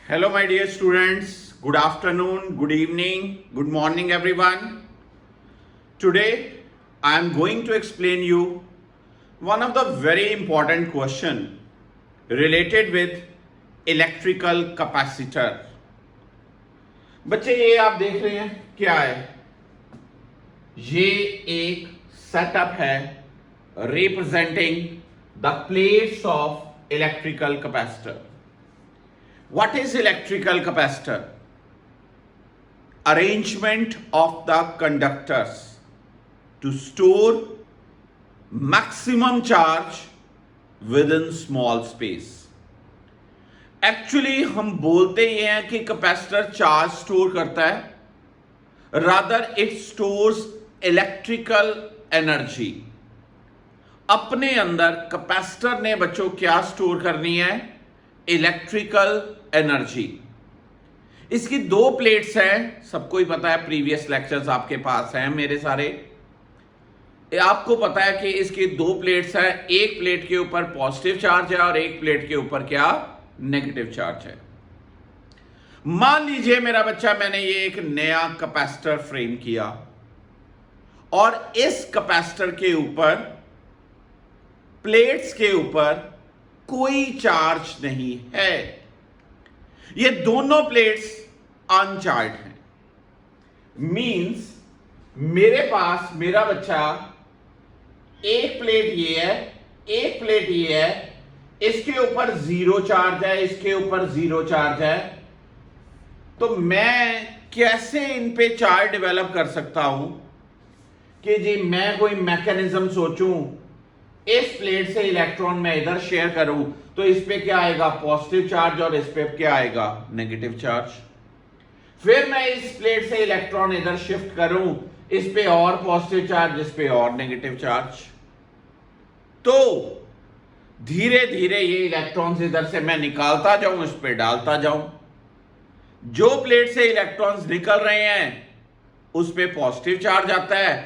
Hello, my dear students. Good afternoon, good evening, good morning, everyone. Today, I am going to explain you one of the very important question related with electrical capacitor. बच्चे ये आप देख रहे हैं क्या है? ये एक सेटअप है representing the plates of electrical capacitor. What is electrical capacitor? Arrangement of the conductors to store maximum charge within small space. Actually हम बोलते ये हैं कि कैपेसिटर चार्ज स्टोर करता है, rather it stores electrical energy. अपने अंदर कैपेसिटर ने बच्चों क्या स्टोर करनी है? Electrical energy. इसकी दो प्लेट्स हैं, सबको ही पता है, प्रीवियस लेक्चर्स आपके पास हैं मेरे सारे. आपको पता है कि इसकी दो प्लेट्स हैं, एक प्लेट के ऊपर पॉजिटिव चार्ज है और एक प्लेट के ऊपर क्या? नेगेटिव चार्ज है. मान लीजिए मेरा बच्चा, मैंने ये एक नया कैपेसिटर फ्रेम किया और इस कैपेसिटर के ऊपर, प्लेट्स के ऊपर कोई चार्ज नहीं है. ये दोनों प्लेट्स अनचार्ज हैं. मींस मेरे पास मेरा बच्चा, एक प्लेट ये है, एक प्लेट ये है, इसके ऊपर जीरो चार्ज है, इसके ऊपर जीरो चार्ज है. तो मैं कैसे इन पे चार्ज डेवलप कर सकता हूं कि जी मैं कोई मैकेनिज्म सोचूं, इस प्लेट से इलेक्ट्रॉन मैं इधर शेयर करूं तो इस पे क्या आएगा? पॉजिटिव चार्ज, और इस पे क्या आएगा? Negative charge. फिर मैं इस प्लेट से इलेक्ट्रॉन इधर शिफ्ट करूं, इस पे और पॉजिटिव चार्ज, इस पे और नेगेटिव चार्ज. तो धीरे धीरे ये इलेक्ट्रॉन्स इधर से मैं निकालता जाऊं, इस पे डालता जाऊं. जो प्लेट से इलेक्ट्रॉन्स निकल रहे हैं उस पे पॉजिटिव चार्ज आता है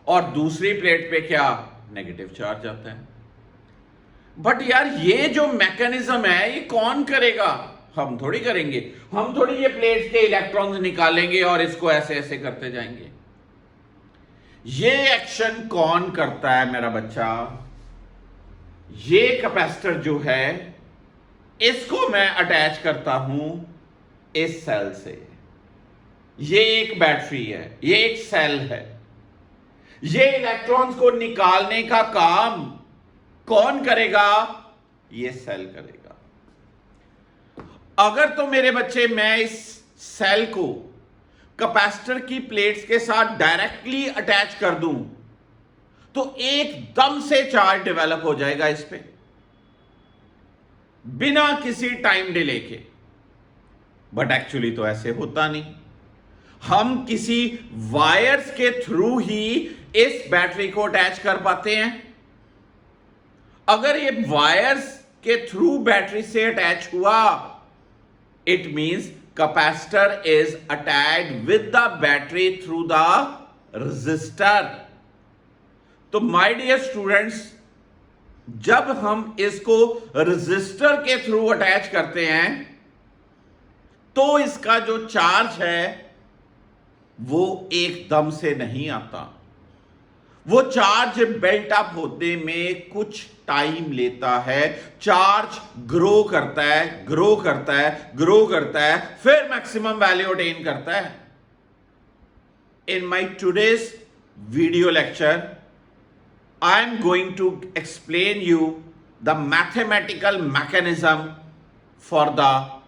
और दूसरी प्लेट पे क्या? नेगेटिव चार्ज आता है. बट यार ये जो मैकेनिज्म है ये कौन करेगा? हम थोड़ी करेंगे. हम थोड़ी ये प्लेट्स के इलेक्ट्रॉन्स निकालेंगे और इसको ऐसे ऐसे करते जाएंगे. ये एक्शन कौन करता है मेरा बच्चा? ये कैपेसिटर जो है इसको मैं अटैच करता हूं इस सेल से. ये एक बैटरी है, ये एक सेल है. ये इलेक्ट्रॉन्स को निकालने का काम कौन करेगा? ये सेल करेगा. अगर तो मेरे बच्चे मैं इस सेल को कैपेसिटर की प्लेट्स के साथ डायरेक्टली अटैच कर दूं तो एकदम से चार्ज डेवलप हो जाएगा इस पे, बिना किसी टाइम डिले के. बट एक्चुअली तो ऐसे होता नहीं. हम किसी वायर्स के थ्रू ही इस बैटरी को अटैच कर पाते हैं. अगर ये वायर्स के थ्रू बैटरी से अटैच हुआ, it means capacitor is attached with the battery through the resistor. तो माय डियर स्टूडेंट्स, जब हम इसको रेजिस्टर के थ्रू अटैच करते हैं तो इसका जो चार्ज है वो एकदम से नहीं आता. वो चार्ज बिल्ट अप होने में कुछ टाइम लेता है. चार्ज ग्रो करता है, ग्रो करता है, ग्रो करता है, फिर मैक्सिमम वैल्यू अटेन करता है. In my today's video lecture I am going to explain you the mathematical mechanism for the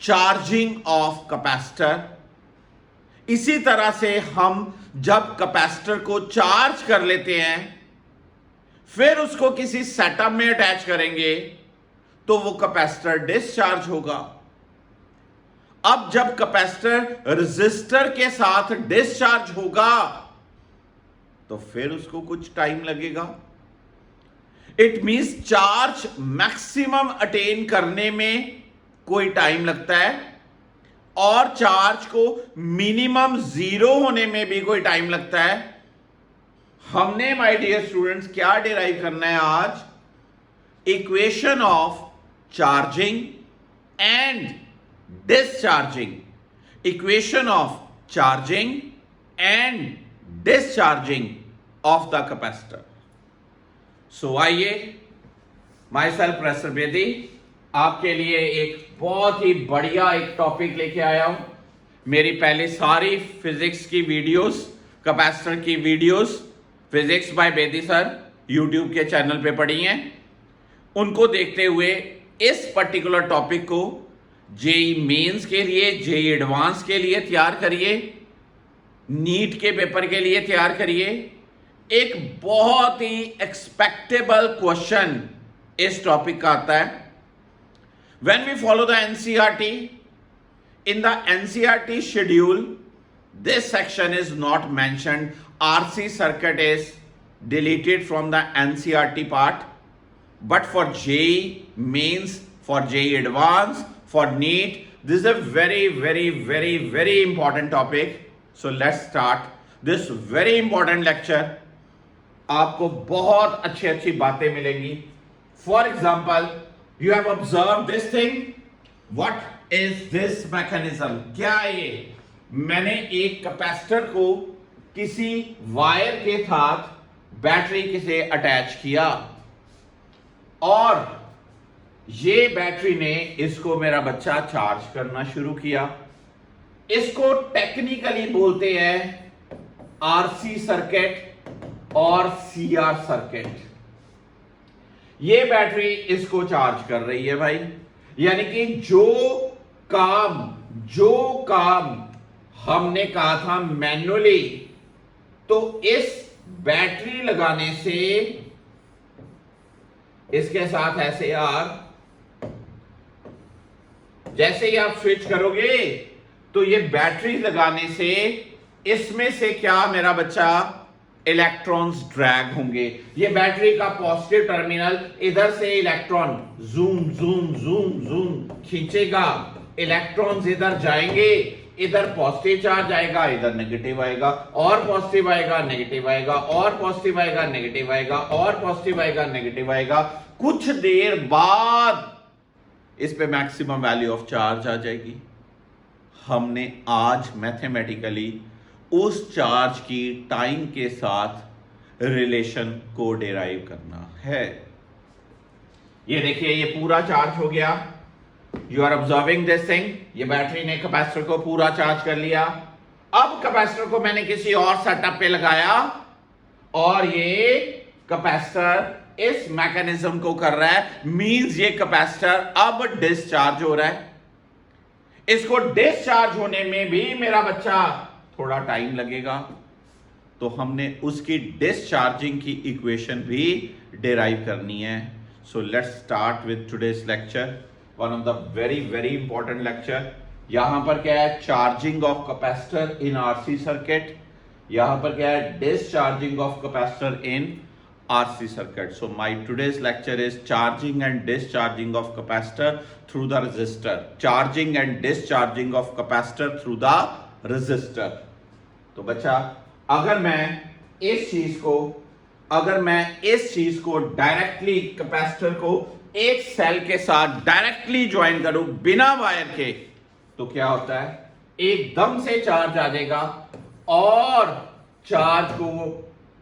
charging of capacitor. इसी तरह से हम जब कैपेसिटर को चार्ज कर लेते हैं फिर उसको किसी सेटअप में अटैच करेंगे तो वो कैपेसिटर डिस्चार्ज होगा. अब जब कैपेसिटर रेजिस्टर के साथ डिस्चार्ज होगा तो फिर उसको कुछ टाइम लगेगा. It means charge maximum attain करने में कोई टाइम लगता है और चार्ज को मिनिमम जीरो होने में भी कोई टाइम लगता है. हमने माय डियर स्टूडेंट्स क्या डिराइव करना है आज? Equation of charging and discharging, equation of charging and discharging of the capacitor. So आइए, माई सेल्फ प्रोफेसर बेदी आपके लिए एक बहुत ही बढ़िया एक टॉपिक लेके आया हूं। मेरी पहले सारी फिजिक्स की वीडियोस, कैपेसिटर की videos physics bye Bedi sir YouTube के चैनल पे पड़ी हैं। उनको देखते हुए इस पर्टिकुलर टॉपिक को जेई मेंस के लिए, जेई एडवांस के लिए तैयार करिए, नीट के पेपर के लिए तैयार करिए। एक बहुत ही एक्सपेक्टेबल क्वेश्चन इस टॉपिक का आता है। When we follow the NCERT, in the NCERT schedule this section is not mentioned. RC circuit is deleted from the NCERT part, but for JEE mains, for JEE advanced, for NEET, this is a very important topic. So let's start this very important lecture. आपको बहुत अच्छी बातें मिलेंगी। For example, you have observed this thing. What is this mechanism? क्या है ये? मैंने एक कैपेसिटर को किसी वायर के साथ बैटरी से अटैच किया और ये बैटरी ने इसको मेरा बच्चा चार्ज करना शुरू किया। इसको टेक्निकली बोलते हैं आरसी सर्किट और सीआर सर्किट। ये बैटरी इसको चार्ज कर रही है भाई, यानी कि जो काम हमने कहा था मैन्युअली, तो इस बैटरी लगाने से इसके साथ ऐसे यार, जैसे ही आप स्विच करोगे तो ये बैटरी लगाने से इसमें से क्या मेरा बच्चा इलेक्ट्रॉन्स ड्रैग होंगे। ये बैटरी का पॉजिटिव टर्मिनल, इधर से electron zoom zoom zoom zoom खींचेगा, इलेक्ट्रॉन्स इधर जाएंगे, इधर पॉजिटिव चार्ज आएगा, इधर नेगेटिव आएगा, और पॉजिटिव आएगा, नेगेटिव आएगा, और पॉजिटिव आएगा, नेगेटिव आएगा, और पॉजिटिव आएगा, नेगेटिव आएगा। कुछ देर बाद इस पे मैक्सिमम वैल्यू ऑफ चार्ज आ जाएगी। हमने आज मैथमेटिकली उस चार्ज की टाइम के साथ रिलेशन को डिराइव करना है। ये देखिए, ये पूरा चार्ज हो गया। You are observing this thing. ये बैटरी ने कैपेसिटर को पूरा चार्ज कर लिया। अब कैपेसिटर को मैंने किसी और सेटअप पे लगाया और ये कैपेसिटर इस मैकेनिज्म को कर रहा है। मींस ये कैपेसिटर अब डिस्चार्ज हो रहा है। इसको डिस्चार्ज होने में भी मेरा बच्चा थोड़ा टाइम लगेगा, तो हमने उसकी डिस्चार्जिंग की इक्वेशन भी डिराइव करनी है। So let's start with today's lecture, one of the very important lecture. यहां पर क्या है? Charging of capacitor in RC circuit. यहां पर क्या है? Discharging of capacitor in RC circuit. So my today's lecture is charging and discharging of capacitor through the resistor. Charging and discharging of capacitor through the resistor. तो बच्चा, अगर मैं इस चीज को डायरेक्टली कैपेसिटर को एक सेल के साथ डायरेक्टली ज्वाइन करूं बिना वायर के, तो क्या होता है? एकदम से चार्ज आ जाएगा और चार्ज को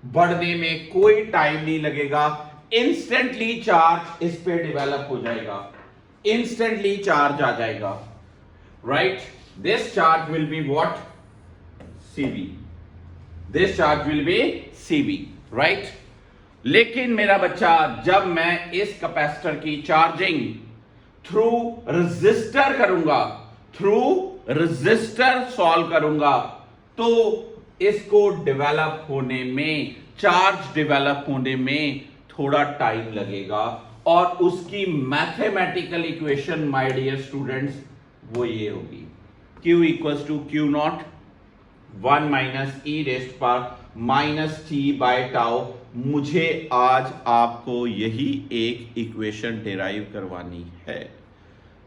बढ़ने में कोई टाइम नहीं लगेगा। इंस्टेंटली चार्ज इस पे डेवलप हो जाएगा, इंस्टेंटली चार्ज आ जाएगा। Right? This charge will be what? CB. This charge will B CB, right? लेकिन मेरा बच्चा, जब मैं इस कैपेसिटर की चार्जिंग थ्रू रेजिस्टर करूंगा, थ्रू रेजिस्टर सॉल्व करूंगा, तो इसको डेवलप होने में, चार्ज डेवलप होने में थोड़ा टाइम लगेगा। और उसकी mathematical equation my dear students वो ये होगी, Q equals to Q not 1 minus e raised power minus T by tau. मुझे आज आपको यही एक इक्वेशन डिराइव करवानी है।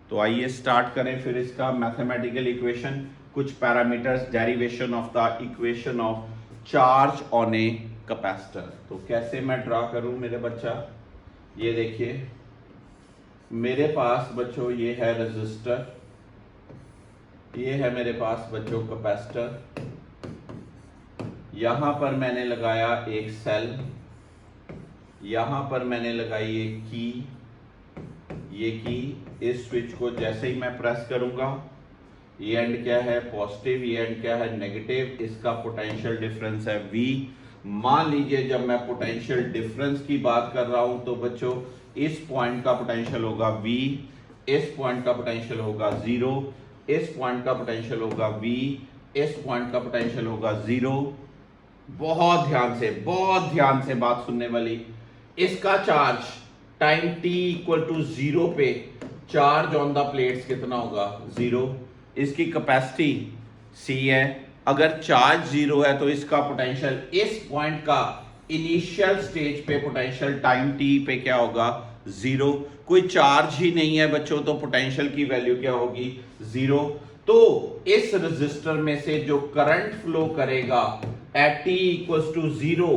तो आइए स्टार्ट करें फिर इसका मैथमेटिकल इक्वेशन। कुछ parameters, derivation of the equation of charge on a capacitor. तो कैसे मैं ड्रा करूं मेरे बच्चा? ये देखिए, मेरे पास बच्चों ये है रेजिस्टर, ये है मेरे पास बच्चों कैपेसिटर, यहां पर मैंने लगाया एक सेल, यहां पर मैंने लगाई एक की, ये की, इस स्विच को जैसे ही मैं प्रेस करूंगा, ये एंड क्या है पॉजिटिव, ये एंड क्या है नेगेटिव, इसका पोटेंशियल डिफरेंस है V। मान लीजिए जब मैं पोटेंशियल डिफरेंस की बात कर रहा हूं तो बच्चों इस पॉइंट का पोटेंशियल होगा V, इस पॉइंट का पोटेंशियल होगा 0, इस पॉइंट का पोटेंशियल होगा V, इस पॉइंट का पोटेंशियल होगा 0। बहुत ध्यान से बात सुनने वाली। इसका charge time t equal to 0 पे चार्ज ऑन द प्लेट्स कितना होगा 0। इसकी कैपेसिटी C है, अगर चार्ज 0 है तो इसका पोटेंशियल इस पॉइंट का इनिशियल स्टेज पे पोटेंशियल टाइम t पे क्या होगा 0। कोई चार्ज ही नहीं है बच्चों तो पोटेंशियल की वैल्यू क्या होगी 0। तो इस रेजिस्टर में से जो करंट फ्लो करेगा एट t इक्वल्स टू 0,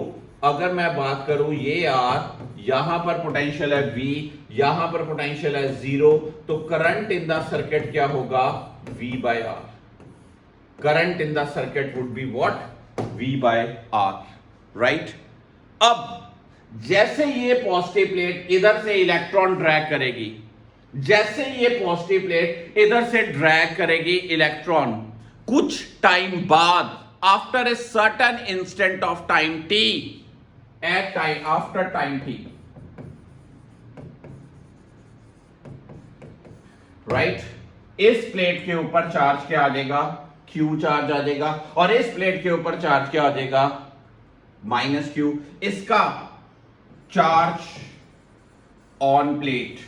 अगर मैं बात करूं ये R, यहां पर पोटेंशियल है V, यहां पर पोटेंशियल है 0, तो करंट इन द सर्किट क्या होगा V by R। Current in the circuit would be what V by R, right. अब जैसे ये पॉजिटिव प्लेट इधर से इलेक्ट्रॉन ड्रैग करेगी, जैसे ये पॉजिटिव प्लेट इधर से ड्रैग करेगी इलेक्ट्रॉन, कुछ टाइम बाद after a certain instant of time t, at time after time t, right, इस प्लेट के ऊपर चार्ज क्या आ जाएगा Q चार्ज आ जाएगा, और इस प्लेट के ऊपर चार्ज क्या आ जाएगा -Q। इसका चार्ज ऑन प्लेट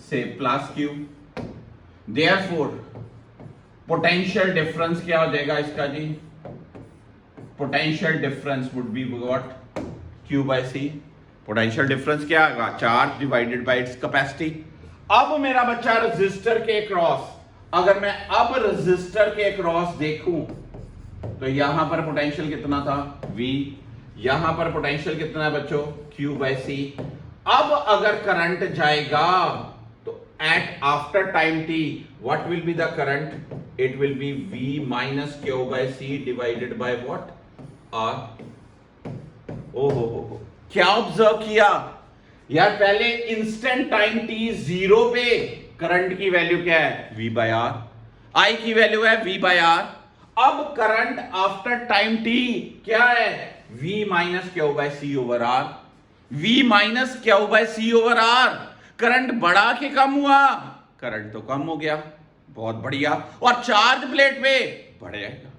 से +Q, देयरफॉर पोटेंशियल डिफरेंस क्या हो जाएगा इसका जी, potential difference would be what Q by C। Potential difference क्या आएगा charge divided by its capacity. अब मेरा बच्चा रेजिस्टर के क्रॉस, अगर मैं अब रेजिस्टर के क्रॉस देखूं तो यहां पर पोटेंशियल कितना था V, यहां पर पोटेंशियल कितना है बच्चों Q by C। अब अगर करंट जाएगा तो at after time t what will be the current, it will be V minus Q by C divided by what R। ओहो क्या ऑब्जर्व किया यार, पहले इंस्टेंट टाइम t 0 पे करंट की वैल्यू क्या है V by R, I की वैल्यू है V by R। अब करंट आफ्टर टाइम t क्या है V minus Q by C over R, V minus Q by C over R। Current बढ़ा के कम हुआ, करंट तो कम हो गया, बहुत बढ़िया। और चार्ज प्लेट पे बढ़ेगा,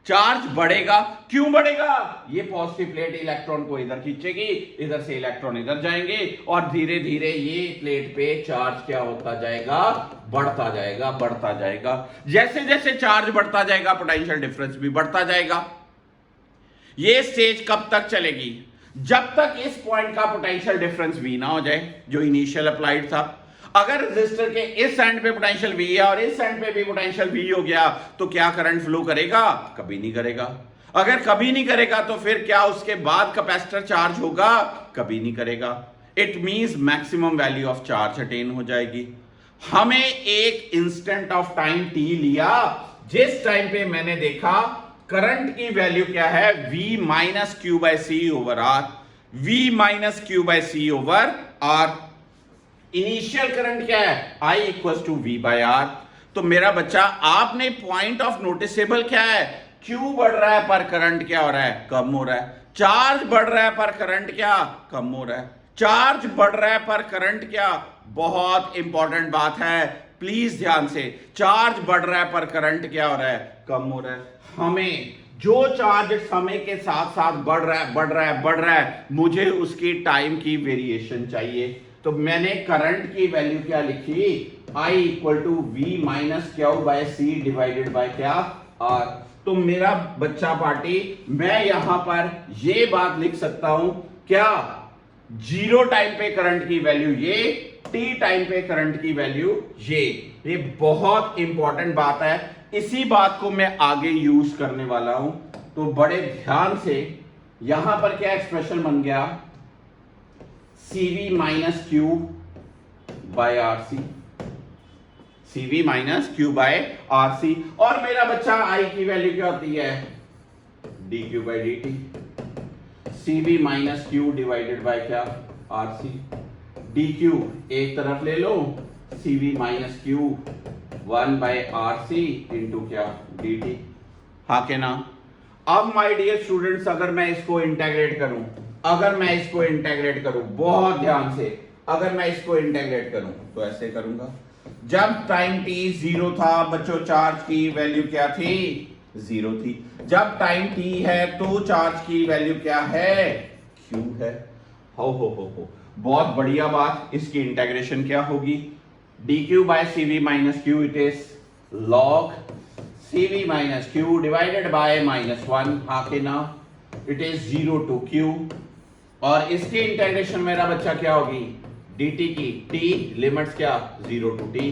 चार्ज बढ़ेगा, क्यों बढ़ेगा, ये पॉजिटिव प्लेट इलेक्ट्रॉन को इधर खींचेगी, इधर से इलेक्ट्रॉन इधर जाएंगे, और धीरे धीरे ये प्लेट पे चार्ज क्या होता जाएगा बढ़ता जाएगा, बढ़ता जाएगा। जैसे जैसे चार्ज बढ़ता जाएगा पोटेंशियल डिफरेंस भी बढ़ता जाएगा। ये स्टेज कब तक चलेगी, जब तक इस पॉइंट का पोटेंशियल डिफरेंस V ना हो जाए जो इनिशियल अप्लाइड था। अगर रेजिस्टर के इस एंड पे पोटेंशियल V है और इस एंड पे भी पोटेंशियल V हो गया तो क्या करंट फ्लो करेगा, कभी नहीं करेगा। अगर कभी नहीं करेगा तो फिर क्या उसके बाद कैपेसिटर चार्ज होगा, कभी नहीं करेगा। It means maximum value of charge attain हो जाएगी। हमें एक इंस्टेंट ऑफ टाइम t लिया, जिस टाइम पे मैंने देखा करंट की वैल्यू क्या है V minus Q by C over R, V minus Q by C over R। Initial current क्या है I equals to V by R। तो मेरा बच्चा आपने पॉइंट ऑफ नोटिसेबल क्या है, Q बढ़ रहा है पर करंट क्या हो रहा है कम हो रहा है, चार्ज बढ़ रहा है पर करंट क्या कम हो रहा है, चार्ज बढ़ रहा है पर करंट क्या, बहुत इंपॉर्टेंट बात है प्लीज ध्यान से, चार्ज बढ़ रहा है पर करंट क्या हो रहा है कम हो रहा है। हमें जो चार्ज समय के साथ साथ बढ़ रहा है, मुझे उसकी टाइम की वेरिएशन चाहिए। तो मैंने करंट की वैल्यू क्या लिखी, I इक्वल टू V माइनस Q बाय C डिवाइडेड बाय क्या R। तो मेरा बच्चा पार्टी मैं यहां पर ये बात लिख सकता हूं क्या, 0 टाइम पे करंट की वैल्यू ये, t टाइम पे करंट की वैल्यू ये बहुत इंपॉर्टेंट बात है। इसी बात को मैं आगे यूज करने वाला हूं, तो बड़े ध्यान से। यहां पर क्या एक्सप्रेशन बन गया, CV माइनस Q बाय RC, CV minus Q by RC। और मेरा बच्चा I की वैल्यू क्या होती है, dQ बाय dt, CV minus Q divided by क्या, RC। dQ एक तरफ ले लो, CV minus Q 1 by RC into क्या, dt। हाँ के ना। अब माय डियर स्टूडेंट्स, अगर मैं इसको इंटेग्रेट करूं, बहुत ध्यान से, अगर मैं इसको इंटेग्रेट करूं तो ऐसे करूंगा। जब टाइम t 0 था बच्चों, चार्ज की वैल्यू क्या थी, 0 थी। जब टाइम t है तो चार्ज की वैल्यू क्या है, q है। हो बहुत बढ़िया बात। इसकी इंटेग्रेशन क्या होगी, dq by CV minus Q, it is log CV minus Q divided by -1, हाँ के ना, इट इज 0 टू q। और इसकी इंटेग्रेशन मेरा बच्चा क्या होगी, dt की t लिमिट्स क्या, 0 टू t।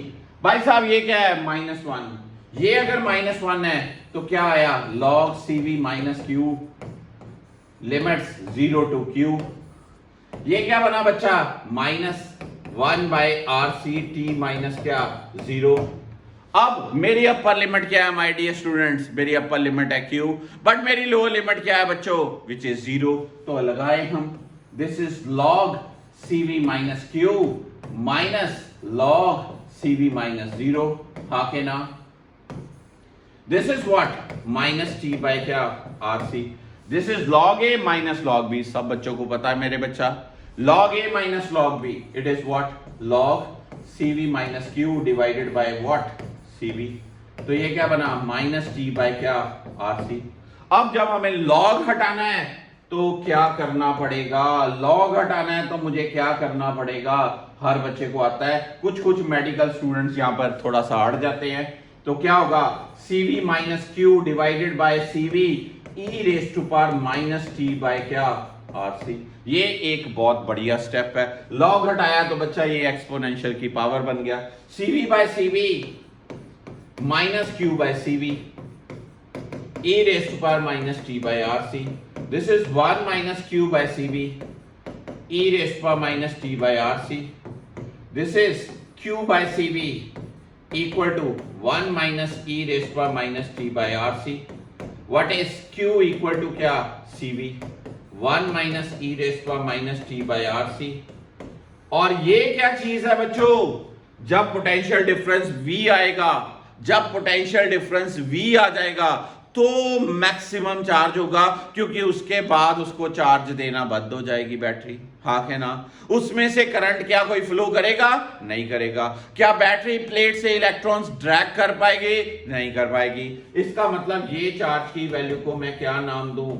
भाई साहब ये क्या है, -1। ये अगर -1 है तो क्या आया, log CV minus Q limits 0 to q। ये क्या बना बच्चा, -1 बाय RC t माइनस क्या, 0। अब मेरी अपर लिमिट क्या है माय डियर स्टूडेंट्स, मेरी अपर लिमिट है q, बट मेरी लोअर लिमिट क्या है बच्चों, विच इज 0। तो लगाए हम, this is log CV minus Q minus log CV minus 0, हाँ के ना। This is what, minus t by क्या, RC। This is log a minus log b, सब बच्चों को पता है मेरे बच्चा, log a minus log b, it is what, log CV minus Q divided by what, CV। तो ये क्या बना, माइनस t बाय क्या, RC। अब जब हमें log हटाना है तो क्या करना पड़ेगा, log हटाना है तो मुझे क्या करना पड़ेगा, हर बच्चे को आता है, कुछ मेडिकल स्टूडेंट्स यहां पर थोड़ा सा अड़ जाते हैं। तो क्या होगा, CV minus Q divided by CV e raise to power minus t by क्या, RC। ये एक बहुत बढ़िया स्टेप है। log हटाया तो बच्चा ये एक्सपोनेंशियल की पावर बन गया, CV by CV minus Q by CV e raise to power minus t by RC। This is 1 minus Q by CV e raise to power minus t by RC। This is q by CV equal to 1 minus e raise to power minus t by RC। What is q equal to क्या, CV 1 minus e raise to power minus t by RC। और ये क्या चीज है बच्चों, जब potential difference V आएगा, जब पोटेंशियल डिफरेंस V आ जाएगा तो मैक्सिमम चार्ज होगा, क्योंकि उसके बाद उसको चार्ज देना बंद हो जाएगी बैटरी, हाँ है ना। उसमें से करंट क्या कोई फ्लो करेगा, नहीं करेगा। क्या बैटरी प्लेट से इलेक्ट्रॉन्स ड्रैग कर पाएगी, नहीं कर पाएगी। इसका मतलब ये चार्ज की वैल्यू को मैं क्या नाम दूं,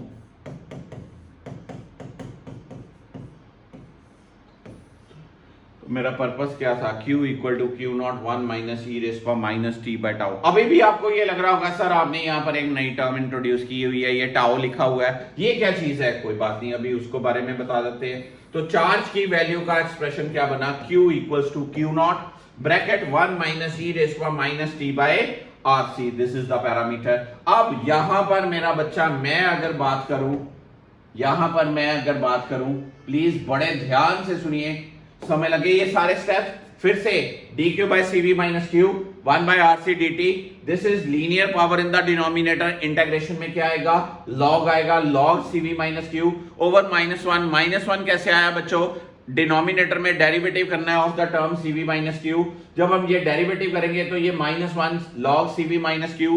मेरा पर्पस क्या था, Q equal to Q naught 1 minus E raise पर माइनस टी बाय टाउ। अभी भी आपको ये लग रहा होगा सर आपने यहाँ पर एक नई टर्म इंट्रोड्यूस की हुई है, ये टाउ लिखा हुआ है, ये क्या चीज है, कोई बात नहीं, अभी उसको बारे में बता देते हैं। तो चार्ज की वैल्यू का एक्सप्रेशन क्या बना, Q equals to Q not bracket 1 minus E raise पर minus T by RC, this is the parameter. अब यहां पर मेरा बच्चा मैं अगर बात करूं, यहां पर मैं अगर बात करूं, प्लीज बड़े ध्यान से सुनिए, समय लगे ये सारे स्टेप्स। फिर से dq by cv minus q 1 by rc dt, this is linear power in the denominator. Integration में क्या आएगा, log आएगा, log cv minus q over -1। -1 कैसे आया बच्चों, डिनोमिनेटर में डेरिवेटिव करना है of the term cv minus q। जब हम ये डेरिवेटिव करेंगे तो ये -1 log cv minus q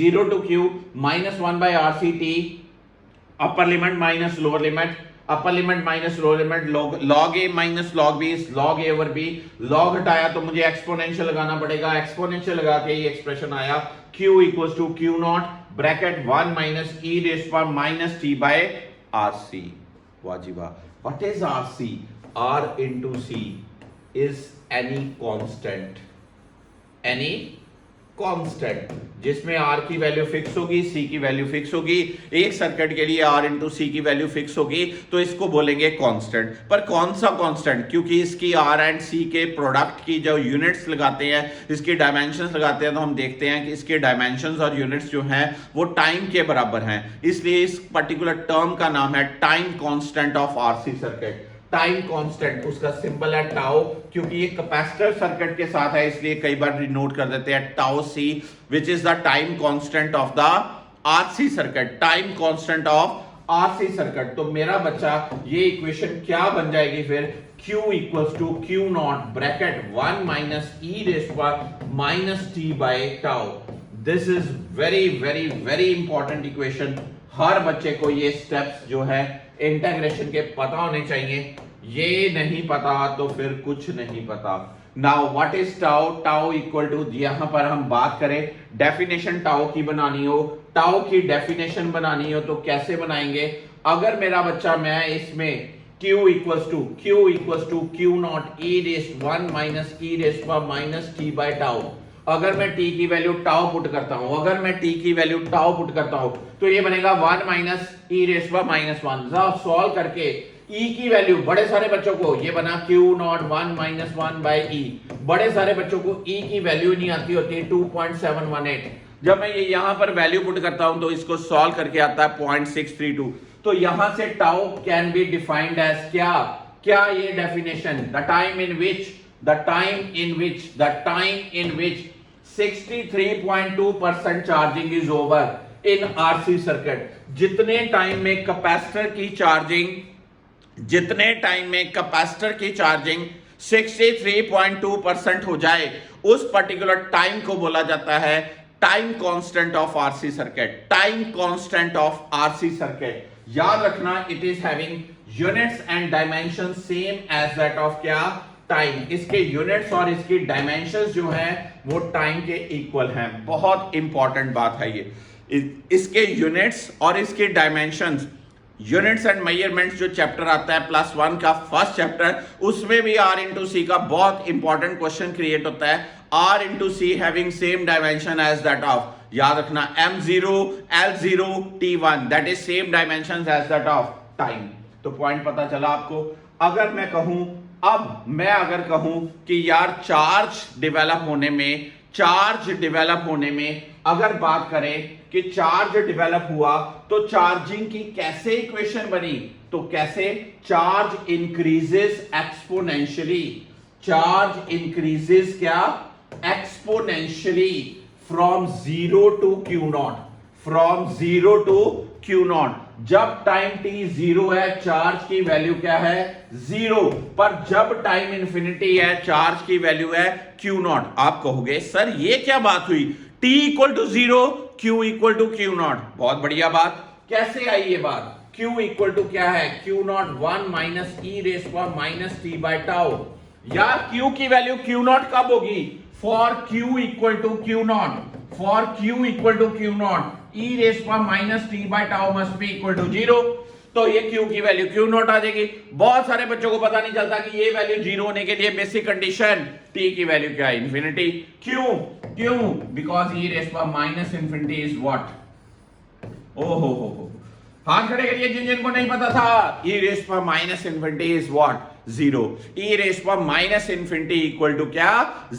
0 to q -1 by rc t, upper limit minus lower limit, upper limit minus lower limit, log a minus log b, log a over b। log हटाया तो मुझे exponential लगाना पड़ेगा, exponential लगा के ये expression आया q equals to q not bracket 1 minus e raise power minus t by rc। वाजिबा, what is rc, r into c is any constant, any constant, जिसमें r की वैल्यू फिक्स होगी, c की value fix होगी। एक circuit के लिए r into सी की वैल्यू फिक्स होगी तो इसको बोलेंगे कांस्टेंट। पर कौन सा कांस्टेंट, क्योंकि इसकी r एंड c के प्रोडक्ट की जो यूनिट्स लगाते हैं, इसकी डायमेंशंस लगाते हैं, तो हम देखते हैं कि इसके डायमेंशंस और यूनिट्स जो हैं वो टाइम के बराबर हैं, इसलिए इस पर्टिकुलर टर्म का नाम है time constant of RC circuit. Time constant, उसका सिंबल है टाउ, क्योंकि ये कैपेसिटर सर्किट के साथ है इसलिए कई बार डिनोट कर देते हैं tau C, which is the time constant of the RC circuit, time constant of RC circuit. तो मेरा बच्चा ये इक्वेशन क्या बन जाएगी फिर, Q equals to Q not bracket 1 minus E raise power minus T by tau. This is very very very important equation. हर बच्चे को ये स्टेप्स जो है इंटीग्रेशन के पता होने चाहिए, ये नहीं पता तो फिर कुछ नहीं पता। Now what is tau, tau equal to, यहां पर हम बात करें डेफिनेशन टाउ की बनानी हो, टाउ की डेफिनेशन बनानी हो तो कैसे बनाएंगे। अगर मेरा बच्चा मैं इसमें Q equals to Q naught e raise 1 minus e raise power minus T by tau, अगर मैं t की वैल्यू टाउ पुट करता हूं, अगर मैं t की वैल्यू टाउ पुट करता हूं तो ये बनेगा 1 minus e raise power minus 1। जब सॉल्व करके e की वैल्यू, बड़े सारे बच्चों को ये बना Q not 1 minus 1 by e, बड़े सारे बच्चों को e की वैल्यू नहीं आती होती 2.718। जब मैं ये यहां पर वैल्यू पुट करता हूं तो इसको सॉल्व करके आता है 0.632। तो यहां से tau can be defined as क्या ये definition, the time in which 63.2% charging is over in RC circuit. जितने टाइम में कैपेसिटर की चार्जिंग 63.2% हो जाए, उस पर्टिकुलर टाइम को बोला जाता है time constant of RC circuit, time constant of RC circuit. याद रखना, it is having units and dimension same as that of क्या, टाइम। इसके यूनिट्स और इसकी डायमेंशंस जो हैं वो टाइम के इक्वल हैं। बहुत इंपॉर्टेंट बात है ये। इसके यूनिट्स और इसकी डायमेंशंस, यूनिट्स एंड मेजरमेंट्स जो चैप्टर आता है +1 का फर्स्ट चैप्टर, उसमें भी R इंटू सी का बहुत इंपॉर्टेंट क्वेश्चन क्रिएट होता है। R into C having same dimension as that of, याद रखना, M0 L0 T1 that is same dimension as that of time. तो पॉइंट पता चला आपको। अगर मैं कहूं कि यार चार्ज डेवलप होने में अगर बात करें कि चार्ज डेवलप हुआ तो चार्जिंग की कैसे इक्वेशन बनी, तो कैसे, charge increases exponentially, charge increases क्या, exponentially from 0 to Q not, from 0 to Q not. जब टाइम t 0 है चार्ज की वैल्यू क्या है, 0, पर जब टाइम इंफिनिटी है चार्ज की वैल्यू है Q नॉट। आप कहोगे सर ये क्या बात हुई, t equal to 0 Q equal to Q naught. बहुत बढ़िया बात, कैसे आई ये बात, Q इक्वल टू क्या है, Q not 1 minus E raise power minus T by tau. यार Q की वैल्यू Q नॉट कब होगी, for Q equal to Q naught, for Q equal to Q naught e raise power minus T by tau must be equal to 0। तो ये Q की value Q not आ जाएगी। बहुत सारे बच्चों को पता नहीं चलता कि ये वैल्यू 0 होने के लिए बेसिक कंडीशन t की वैल्यू क्या है, इंफिनिटी। क्यों, because e raise power minus infinity is what, ओहो हाथ खड़े करिए जिनको नहीं पता था, e raise power minus infinity is what, 0, e raise power minus infinity equal to क्या,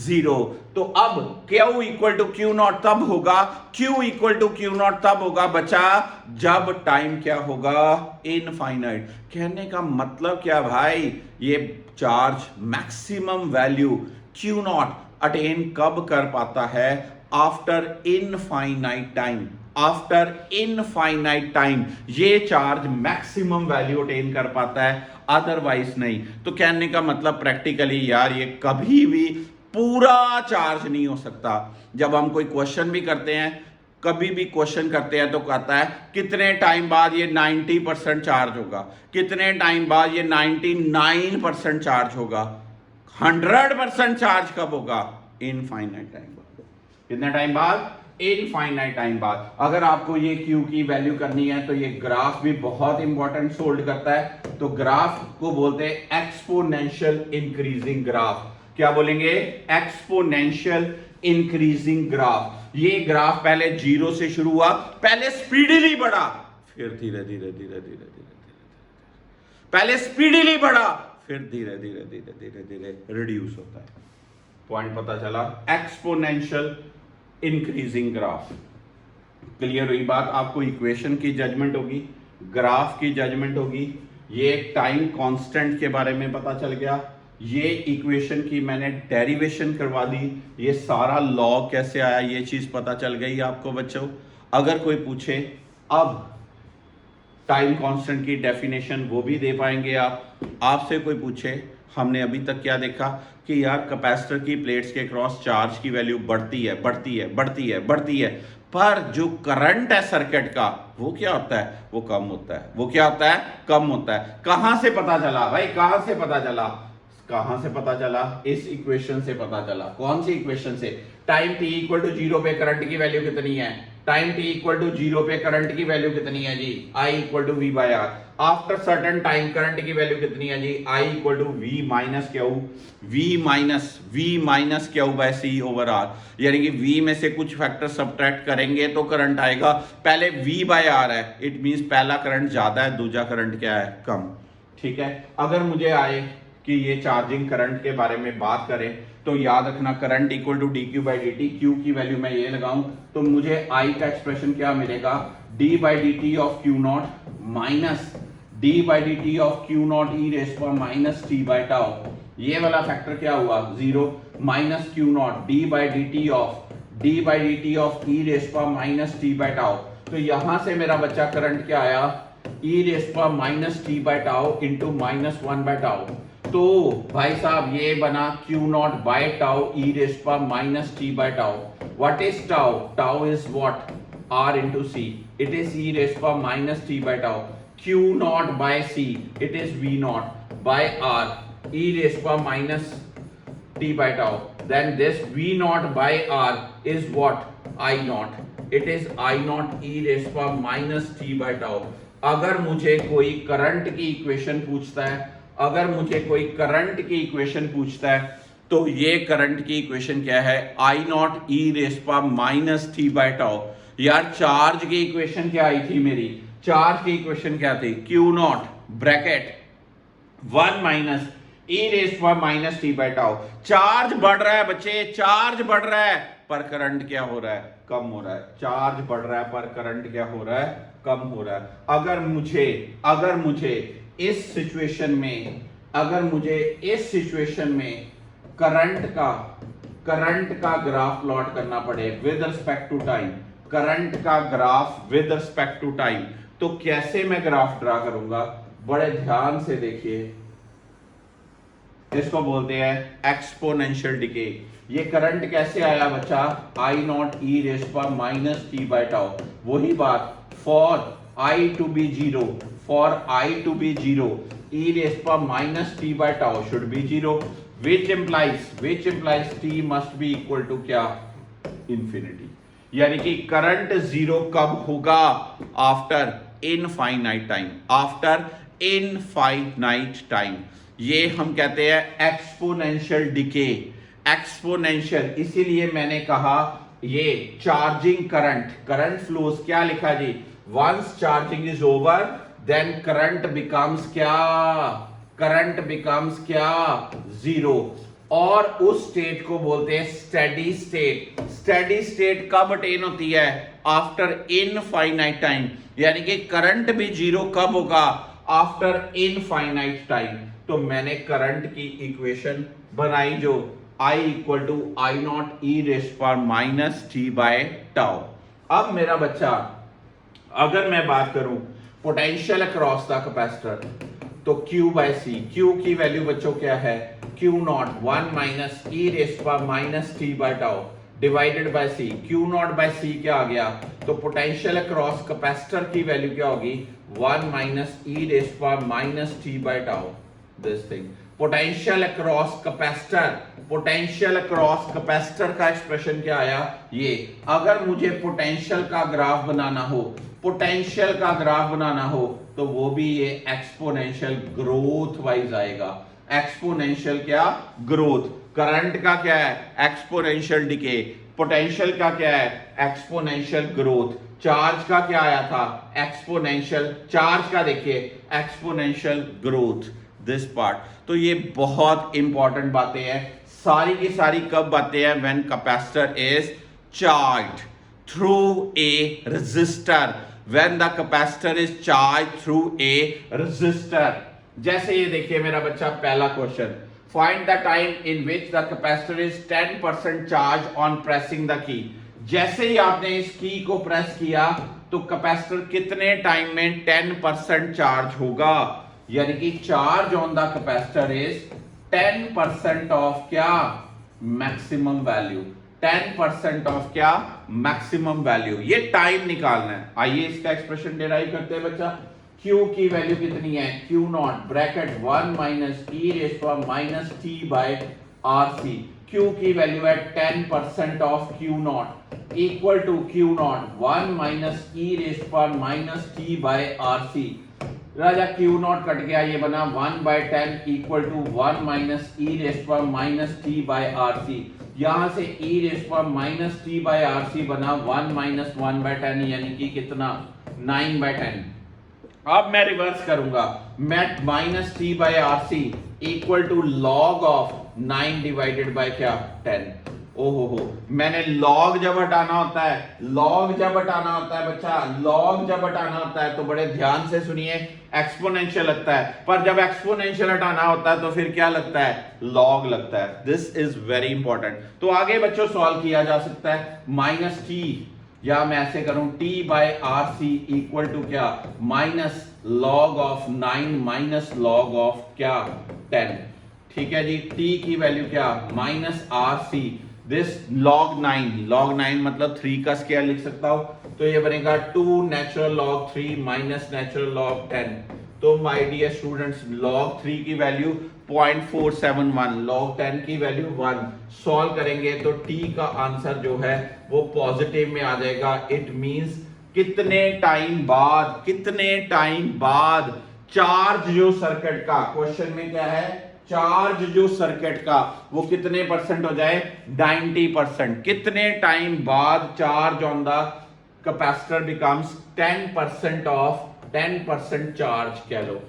0। तो अब Q equal to Q naught तब होगा, Q equal to Q naught तब होगा बच्चा जब टाइम क्या होगा, इनफाइनाइट। कहने का मतलब क्या भाई, ये charge maximum value Q not attain कब कर पाता है, after infinite time, after infinite time ये चार्ज मैक्सिमम वैल्यू अटेन कर पाता है, अदरवाइज नहीं। तो कहने का मतलब प्रैक्टिकली यार ये कभी भी पूरा चार्ज नहीं हो सकता। जब हम कोई क्वेश्चन भी करते हैं, कभी भी क्वेश्चन करते हैं तो कहता है कितने टाइम बाद ये 90% चार्ज होगा, कितने टाइम बाद ये 99% चार्ज होगा, 100% चार्ज कब होगा, इनफाइनाइट टाइम बाद। कितने टाइम बाद, इनफाइनाइट टाइम बाद। अगर आपको ये Q की वैल्यू करनी है तो ये ग्राफ भी बहुत इंपॉर्टेंट होल्ड करता है। तो ग्राफ को बोलते हैं एक्सपोनेंशियल इंक्रीजिंग ग्राफ। क्या बोलेंगे, एक्सपोनेंशियल इंक्रीजिंग ग्राफ। ये ग्राफ पहले 0 से शुरू हुआ, पहले स्पीडीली बढ़ा, फिर धीरे धीरे धीरे धीरे धीरे पहले स्पीडीली बढ़ा, फिर धीरे धीरे धीरे धीरे धीरे रिड्यूस होता है। पॉइंट पता चला, एक्सपोनेंशियल इंक्रीजिंग ग्राफ। क्लियर हुई बात। आपको इक्वेशन की जजमेंट होगी, ग्राफ की जजमेंट होगी, ये टाइम कांस्टेंट के बारे में पता चल गया, ये इक्वेशन की मैंने डेरिवेशन करवा दी, ये सारा लॉ कैसे आया ये चीज पता चल गई आपको बच्चों। अगर कोई पूछे अब टाइम कांस्टेंट की डेफिनेशन वो भी दे पाएंगे आप। आपसे कोई पूछे हमने अभी तक क्या देखा कि यार कैपेसिटर की प्लेट्स के क्रॉस चार्ज की वैल्यू बढ़ती है बढ़ती है बढ़ती है बढ़ती है, पर जो करंट है सर्किट का वो क्या होता है, वो कम होता है। वो क्या होता है, कम होता है। कहां से पता चला भाई, कहां से पता चला, कहां से पता चला, इस इक्वेशन से पता चला। कौन सी इक्वेशन से, टाइम t इक्वल टू 0 पे करंट की वैल्यू कितनी है, टाइम t इक्वल टू 0 पे करंट की वैल्यू कितनी है जी, I equal to V by R. After certain time current की वैल्यू कितनी है जी, I equal to V minus Q, V minus Q by C over R. यानी कि v में से कुछ फैक्टर सब्ट्रैक्ट करेंगे तो करंट आएगा। पहले v बाय आर है, इट मींस पहला करंट ज्यादा है, दूसरा करंट क्या है, कम। ठीक है, अगर मुझे आए कि ये चार्जिंग करंट के बारे में बात करें तो याद रखना current equal to d Q by D t, Q की वैल्यू मैं ये लगाऊं तो मुझे आई का एक्सप्रेशन क्या मिलेगा, d by D T of Q naught minus d by D T of Q not E raise पर माइनस टी बाई टाउ। ये वाला फैक्टर क्या हुआ, zero, minus Q not D by D T of e raise पर minus T by tau. तो यहां से मेरा बच्चा करंट क्या आया, ई रेस पर minus T by tau into minus one by tau. तो भाई साहब ये बना Q not bye tau E raise पर minus T by tau. What is tau, tau is what, R into C, it is E raise पर minus T by tau. Q not by C, it is V not by R, E raise पर minus T by tau. Then this V not by R is what, I not, it is I not E raise पर minus T by tau. अगर मुझे कोई current की equation पूछता है, अगर मुझे कोई करंट की इक्वेशन पूछता है तो ये करंट की इक्वेशन क्या है, आई नॉट ई रेस पर माइनस टी बाय टाउ। यार चार्ज की इक्वेशन क्या आई थी मेरी, चार्ज की इक्वेशन क्या थी, Q not bracket 1 minus E raise पर minus T by tau. Charge बढ़ रहा है बच्चे, चार्ज बढ़ रहा है पर करंट क्या हो रहा है, कम हो रहा है। चार्ज बढ़ रहा है पर करंट क्या हो रहा है, कम हो रहा है। अगर मुझे इस सिचुएशन में, अगर मुझे इस सिचुएशन में करंट का ग्राफ प्लॉट करना पड़े with respect to time, current का graph with respect to time, तो कैसे मैं ग्राफ ड्रा करूंगा, बड़े ध्यान से देखिए। इसको बोलते हैं एक्सपोनेंशियल डिके। ये करंट कैसे आया बच्चा, आई नॉट ई रेस पर माइनस टी बाय टाउ। वही बात, for I to be zero, for I to be 0, e raised per minus t by tau should be 0, which implies t must be equal to क्या, infinity। यानी कि current zero कब होगा, after infinite time, after infinite time. ये हम कहते हैं exponential decay, exponential. इसीलिए मैंने कहा ये चार्जिंग करंट फ्लोज क्या लिखा जी, once charging is over then current becomes क्या, जीरो। और उस स्टेट को बोलते हैं स्टेडी स्टेट। स्टेडी स्टेट कब अटेन होती है, आफ्टर इनफाइनाइट टाइम। यानी कि करंट भी जीरो कब होगा, आफ्टर इनफाइनाइट टाइम। तो मैंने करंट की इक्वेशन बनाई जो I equal to I not E raise पर माइनस टी बाय टाउ। अब मेरा बच्चा, अगर मैं बात करूं पोटेंशियल अक्रॉस द कैपेसिटर, तो Q बाय सी, Q की वैल्यू बच्चों क्या है, Q not 1 minus E raise पर minus T by tau divided by C. Q not by C क्या आ गया, तो पोटेंशियल अक्रॉस कैपेसिटर की वैल्यू क्या होगी, 1 माइनस ई रेस पर minus T by tau. This thing potential across capacitor का एक्सप्रेशन क्या आया, ये। अगर मुझे पोटेंशियल का ग्राफ बनाना हो, तो वो भी ये एक्सपोनेंशियल ग्रोथ वाइज आएगा। एक्सपोनेंशियल क्या, ग्रोथ। करंट का क्या है, एक्सपोनेंशियल डिके। पोटेंशियल का क्या है, एक्सपोनेंशियल ग्रोथ। चार्ज का क्या आया था, एक्सपोनेंशियल, चार्ज का देखिए एक्सपोनेंशियल ग्रोथ, दिस पार्ट। तो ये बहुत इंपॉर्टेंट बातें हैं, सारी की सारी कब आते हैं, when capacitor is charged through a resistor. When the capacitor is charge through a resistor. जैसे ये देखिए मेरा बच्चा पहला question, find the time in which the capacitor is 10% charge on pressing the key. जैसे ही आपने इस की को प्रेस किया तो कैपेसिटर कितने टाइम में 10% चार्ज होगा, यानी कि charge on the capacitor is 10% of क्या, मैक्सिमम वैल्यू, 10% ऑफ क्या, मैक्सिमम वैल्यू। ये टाइम निकालना है। आइए इसका एक्सप्रेशन डिराइव करते हैं बच्चा। Q की वैल्यू कितनी है, Q not bracket 1 minus E raise power minus T by R C. Q की वैल्यू है 10% of Q naught equal to Q not 1 minus E raise power minus T by R C. राजा Q naught cut गया, ये बना 1/10 equal to 1 minus E raise power minus T by R C. यहां से e raise power minus T by R C बना 1 minus 1/10 यानी कि कितना, 9/10। अब मैं रिवर्स करूंगा, मैं minus T by R C equal to log of 9 divided by क्या, 10। ओहो, मैंने लॉग जब हटाना होता है, लॉग जब हटाना होता है बच्चा, लॉग जब हटाना होता है तो बड़े ध्यान से सुनिए, एक्सपोनेंशियल लगता है, पर जब एक्सपोनेंशियल हटाना होता है तो फिर क्या लगता है, लॉग लगता है। This is very important. तो आगे बच्चों सॉल्व किया जा सकता है, माइनस टी, या मैं ऐसे करूं T by R C equal to क्या, minus log of 9 minus log of क्या, 10। ठीक है जी, टी की वैल्यू क्या, minus R C this log 9 मतलब 3 का स्क्वायर लिख सकता हूं, तो ये बनेगा 2 natural log 3 minus natural log 10। तो माय डियर स्टूडेंट्स, लॉग 3 की वैल्यू 0.471, लॉग 10 की वैल्यू 1। सॉल्व करेंगे तो टी का आंसर जो है वो पॉजिटिव में आ जाएगा। इट मींस कितने टाइम बाद चार्ज जो सर्किट का, क्वेश्चन में क्या है, चार्ज जो सर्किट का वो कितने परसेंट हो जाए, 90%। कितने टाइम बाद charge on the capacitor becomes 10% of 10% charge कह लो।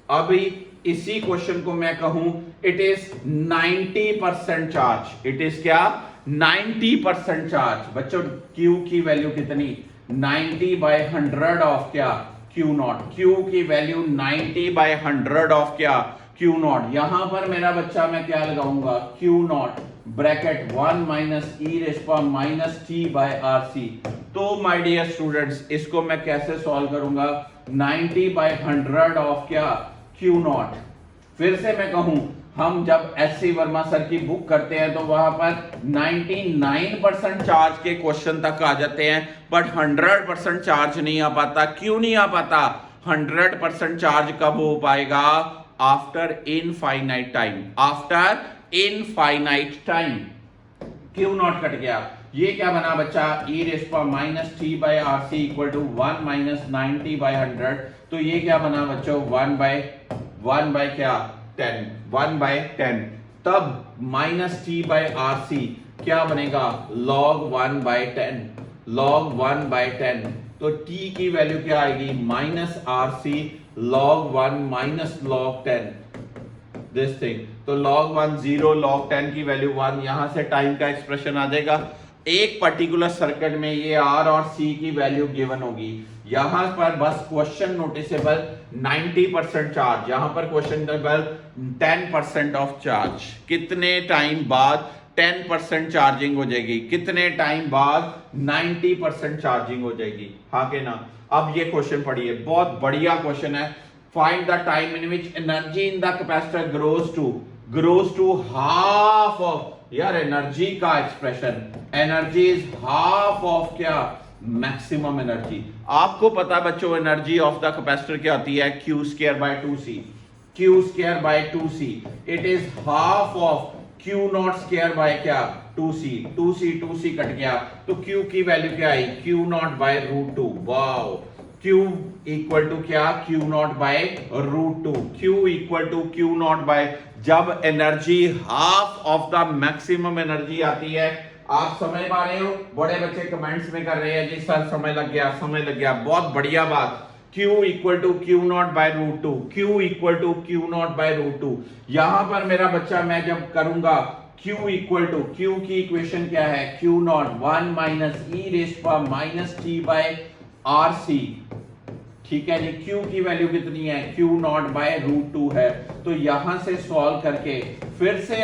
अभी इसी क्वेश्चन को मैं कहूं it is 90% charge, it is क्या, 90% चार्ज। बच्चों Q की वैल्यू कितनी, 90/100 ऑफ क्या, Q नॉट। Q की वैल्यू 90/100 ऑफ क्या, Q नॉट। यहां पर मेरा बच्चा मैं क्या लगाऊंगा, Q not bracket 1 minus E raise power minus T by R C. तो माय डियर स्टूडेंट्स, इसको मैं कैसे सॉल्व करूंगा, 90/100 ऑफ क्या, Q नॉट। फिर से मैं कहूं, हम जब SC वर्मा सर की बुक करते हैं तो वहां पर 99% चार्ज के क्वेश्चन तक आ जाते हैं, बट 100% चार्ज नहीं आ पाता। क्यों नहीं आ पाता, 100% चार्ज कब हो पाएगा, after infinite time, after infinite time. Q naught cut गया, ये क्या बना बच्चा, e raise power minus T by R C equal to 1 minus 90/100। तो ये क्या बना बच्चों, 1 बाय क्या, 10, 1/10। तब minus T by R C क्या बनेगा, log 1/10, log 1/10। तो t की वैल्यू क्या आएगी, minus R C log 1 minus log 10, this thing. तो log 1 0, log 10 की वैल्यू 1, यहां से टाइम का एक्सप्रेशन आ जाएगा। एक पर्टिकुलर सर्किट में ये R और C की वैल्यू गिवन होगी। यहां पर बस क्वेश्चन नोटिसेबल 90% चार्ज, यहां पर क्वेश्चन नोटिसेबल 10% ऑफ चार्ज। कितने टाइम बाद 10% चार्जिंग हो जाएगी, कितने टाइम बाद 90% चार्जिंग हो जाएगी, हाँ के ना। अब ये क्वेश्चन पढ़िए, बहुत बढ़िया क्वेश्चन है। Find the time in which energy in the capacitor grows to half of, यार एनर्जी का expression, energy is half of क्या, मैक्सिमम एनर्जी। आपको पता बच्चों एनर्जी ऑफ द कैपेसिटर क्या होती है, Q² 2C। It is half of Q not square by क्या, 2C कट गया, तो Q की वैल्यू क्या आई, Q not by √2। Wow, Q equal to क्या, Q not by √2। Q equal to Q not by, जब energy half of the maximum energy आती है। आप समझ पा रहे हो, बड़े बच्चे कमेंट्स में कर रहे हैं जी सर समय लग गया, बहुत बढ़िया बात। Q equal to Q not by √2, Q equal to Q not by √2। यहां पर मेरा बच्चा मैं जब करूंगा Q इक्वल टू, Q की इक्वेशन क्या है, Q not 1 minus E raise power minus T by R C ठीक है जी। Q की वैल्यू कितनी है, Q नॉट बाय रूट 2 है। तो यहां से सॉल्व करके फिर से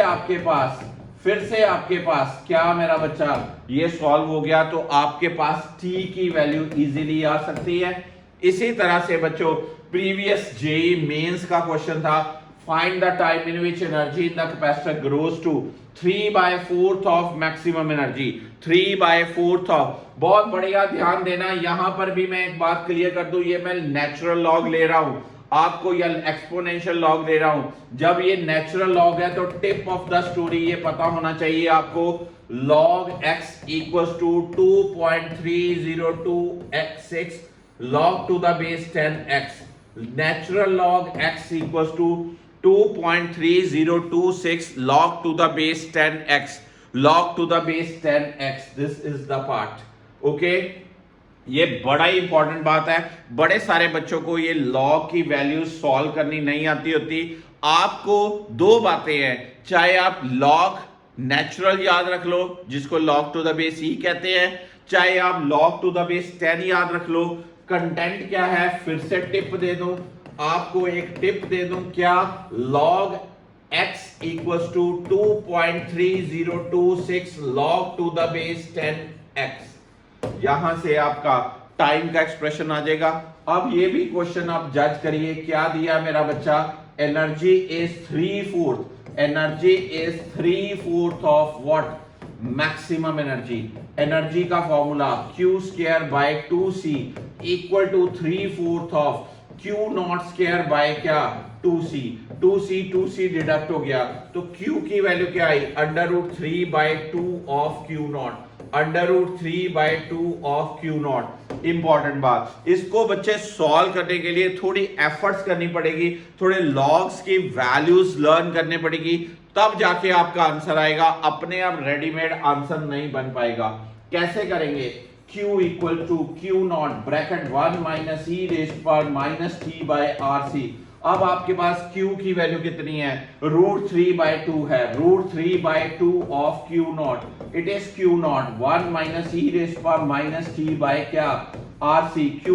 आपके पास क्या मेरा बच्चा, ये सॉल्व हो गया तो आपके पास T की वैल्यू इजीली आ सकती है। इसी तरह से बच्चों प्रीवियस जेई मेंस का क्वेश्चन था, find the time in which energy in the capacitor grows to 3/4 of maximum energy, 3/4 of. बहुत बढ़िया, ध्यान देना। यहां पर भी मैं एक बात क्लियर कर दूं, ये मैं नेचुरल लॉग ले रहा हूं आपको, या एक्सपोनेंशियल लॉग ले रहा हूं। जब ये नेचुरल लॉग है तो टिप ऑफ द स्टोरी ये पता होना चाहिए आपको, log x equals to 2.302x6 log to the base 10x. Natural log x equals to 2.3026 log to the base 10x, log to the base 10x. This is the part. Okay, ये बड़ा ही important बात है। बड़े सारे बच्चों को ये log की वैल्यू सॉल्व करनी नहीं आती होती। आपको दो बातें हैं, चाहे आप लॉग नेचुरल याद रख लो जिसको log टू द बेस ई कहते हैं, चाहे आप log टू द बेस 10 याद रख लो। कंटेंट क्या है, फिर से टिप दे दूं आपको, एक टिप दे दूं, क्या, log x equals to 2.3026 log to the base 10x। यहां से आपका टाइम का एक्सप्रेशन आ जाएगा। अब ये भी क्वेश्चन आप जज करिए, क्या दिया मेरा बच्चा, energy is 3/4, energy is 3/4 of what, maximum energy. Energy का formula Q²/2C equal to 3/4 of Q not square by क्या, 2C। 2C डिडक्ट हो गया तो Q की वैल्यू क्या आई, √3/2 of Q not, √3/2 of Q not. Important बात, इसको बच्चे सॉल्व करने के लिए थोड़ी एफर्ट्स करनी पड़ेगी, थोड़े लॉग्स की वैल्यूज लर्न करने पड़ेगी, तब जाके आपका आंसर आएगा। अपने आप रेडीमेड आंसर नहीं बन पाएगा। कैसे करेंगे, Q equal to Q not bracket 1 minus e raise पर माइनस t बाय RC। अब आपके पास Q की वैल्यू कितनी है, √3/2 है, √3/2 of Q naught, it is Q not 1 minus e raise पर माइनस t बाय क्या, RC। Q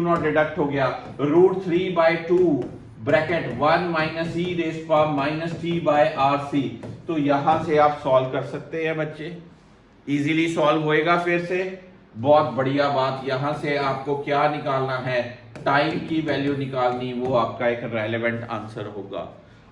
नॉट डिडक्ट हो गया, √3/2 ब्रैकेट 1 माइनस e रेज़ पर माइनस t बाय RC। तो यहां से आप सॉल्व कर सकते हैं बच्चे, इजीली सॉल्व होएगा। फिर से बहुत बढ़िया बात, यहां से आपको क्या निकालना है, टाइम की वैल्यू निकालनी, वो आपका एक रेलेवेंट आंसर होगा।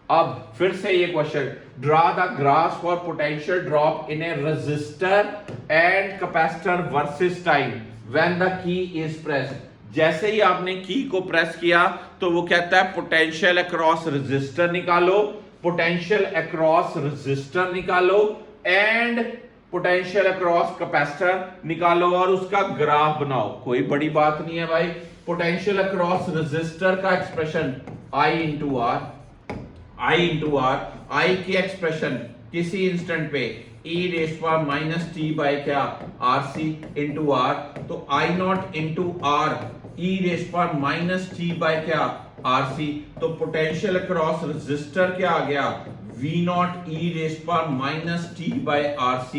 अब फिर से ये question, draw the graph for potential drop in a resistor and capacitor versus time when the key is pressed. जैसे ही आपने की को प्रेस किया तो वो कहता है पोटेंशियल अक्रॉस रेजिस्टर निकालो, पोटेंशियल अक्रॉस रेजिस्टर निकालो एंड पोटेंशियल अक्रॉस कैपेसिटर निकालो और उसका ग्राफ बनाओ। कोई बड़ी बात नहीं है भाई। पोटेंशियल अक्रॉस रेजिस्टर का expression I into R, I की एक्सप्रेशन किसी इंस्टेंट पे e रेज़ पर माइनस t बाय क्या, RC इंटू आर। तो I naught into R e raise पर माइनस t बाय क्या, RC। तो पोटेंशियल अक्रॉस रेजिस्टर क्या आ गया, V नॉट e रेज़ पर माइनस t बाय RC।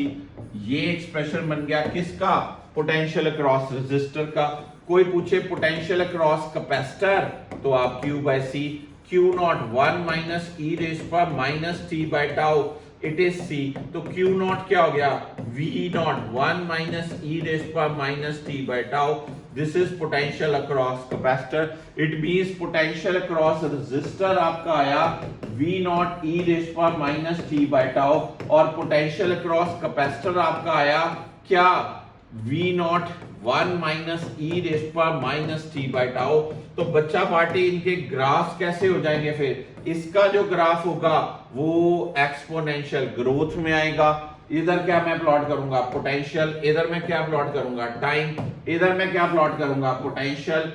ये एक्सप्रेशन बन गया किसका, पोटेंशियल अक्रॉस रेजिस्टर का। कोई पूछे पोटेंशियल अक्रॉस कैपेसिटर तो आप Q/C, Q not 1 minus e raise पर minus t by tau, it is C। तो Q नॉट क्या हो गया, V not 1 minus e raise पर minus t by tau. This is potential across capacitor. It means potential across resistor आपका आया V not e raise पर minus t by tau और potential across capacitor आपका आया क्या, V not 1 minus e raise पर minus t by tau. तो बच्चा पार्टी इनके ग्राफ कैसे हो जाएंगे, फिर इसका जो ग्राफ होगा वो एक्सपोनेंशियल ग्रोथ में आएगा। इधर क्या मैं प्लॉट करूंगा, पोटेंशियल, इधर मैं क्या प्लॉट करूंगा, टाइम, इधर मैं क्या प्लॉट करूंगा, पोटेंशियल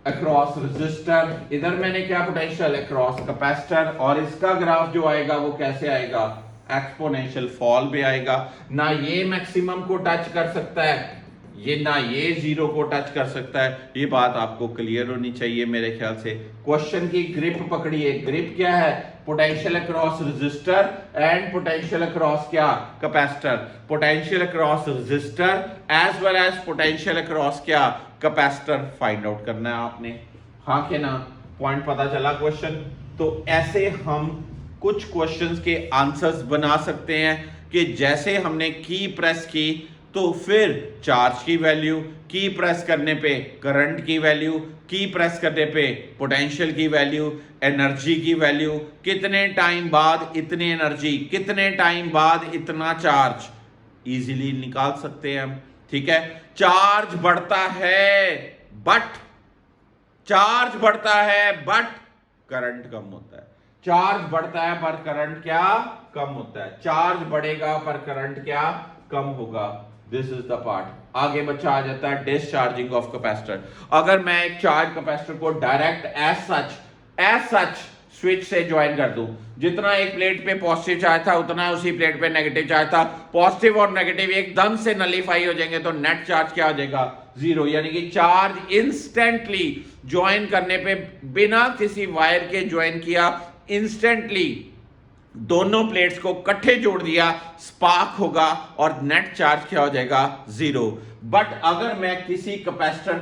अक्रॉस रेजिस्टर, इधर मैंने क्या, पोटेंशियल अक्रॉस कैपेसिटर। और इसका ग्राफ जो आएगा वो कैसे आएगा, एक्सपोनेंशियल फॉल पे आएगा। ना ये मैक्सिमम को टच कर सकता है, ये ना ये जीरो को टच कर सकता है। ये बात आपको क्लियर होनी चाहिए मेरे ख्याल से। क्वेश्चन की ग्रिप पकड़िए, ग्रिप क्या है, potential across resistor and potential across क्या, capacitor. Potential across resistor as well as potential across क्या, कैपेसिटर फाइंड आउट करना है आपने। हाँ के ना, पॉइंट पता चला क्वेश्चन। तो ऐसे हम कुछ क्वेश्चंस के आंसर्स बना सकते हैं कि जैसे हमने की प्रेस की तो फिर चार्ज की वैल्यू, की प्रेस करने पे करंट की वैल्यू, की प्रेस करने पे पोटेंशियल की वैल्यू, एनर्जी की वैल्यू, कितने टाइम बाद इतनी एनर्जी, कितने टाइम बाद इतना चार्ज, इजीली निकाल सकते हैं हम। ठीक है, चार्ज बढ़ता है बट करंट कम होता है। चार्ज बढ़ता है पर करंट क्या, कम होता है। चार्ज बढ़ेगा पर करंट क्या, कम होगा। This is the part. आगे बच्चा आ जाता है डिस्चार्जिंग ऑफ कैपेसिटर। अगर मैं एक चार्ज कैपेसिटर को डायरेक्ट एज सच स्विच से ज्वाइन कर दूं, जितना एक प्लेट पे पॉजिटिव चार्ज था उतना उसी प्लेट पे नेगेटिव चार्ज था, पॉजिटिव और नेगेटिव एकदम से नलीफाई हो जाएंगे तो नेट चार्ज क्या हो जाएगा, जीरो। यानी कि चार्ज इंस्टेंटली ज्वाइन करने पे, बिना किसी वायर के ज्वाइन किया, इंस्टेंटली दोनों प्लेट्स को इकट्ठे जोड़ दिया, स्पार्क होगा और नेट चार्ज क्या हो जाएगा, जीरो। बट अगर मैं किसी कैपेसिटर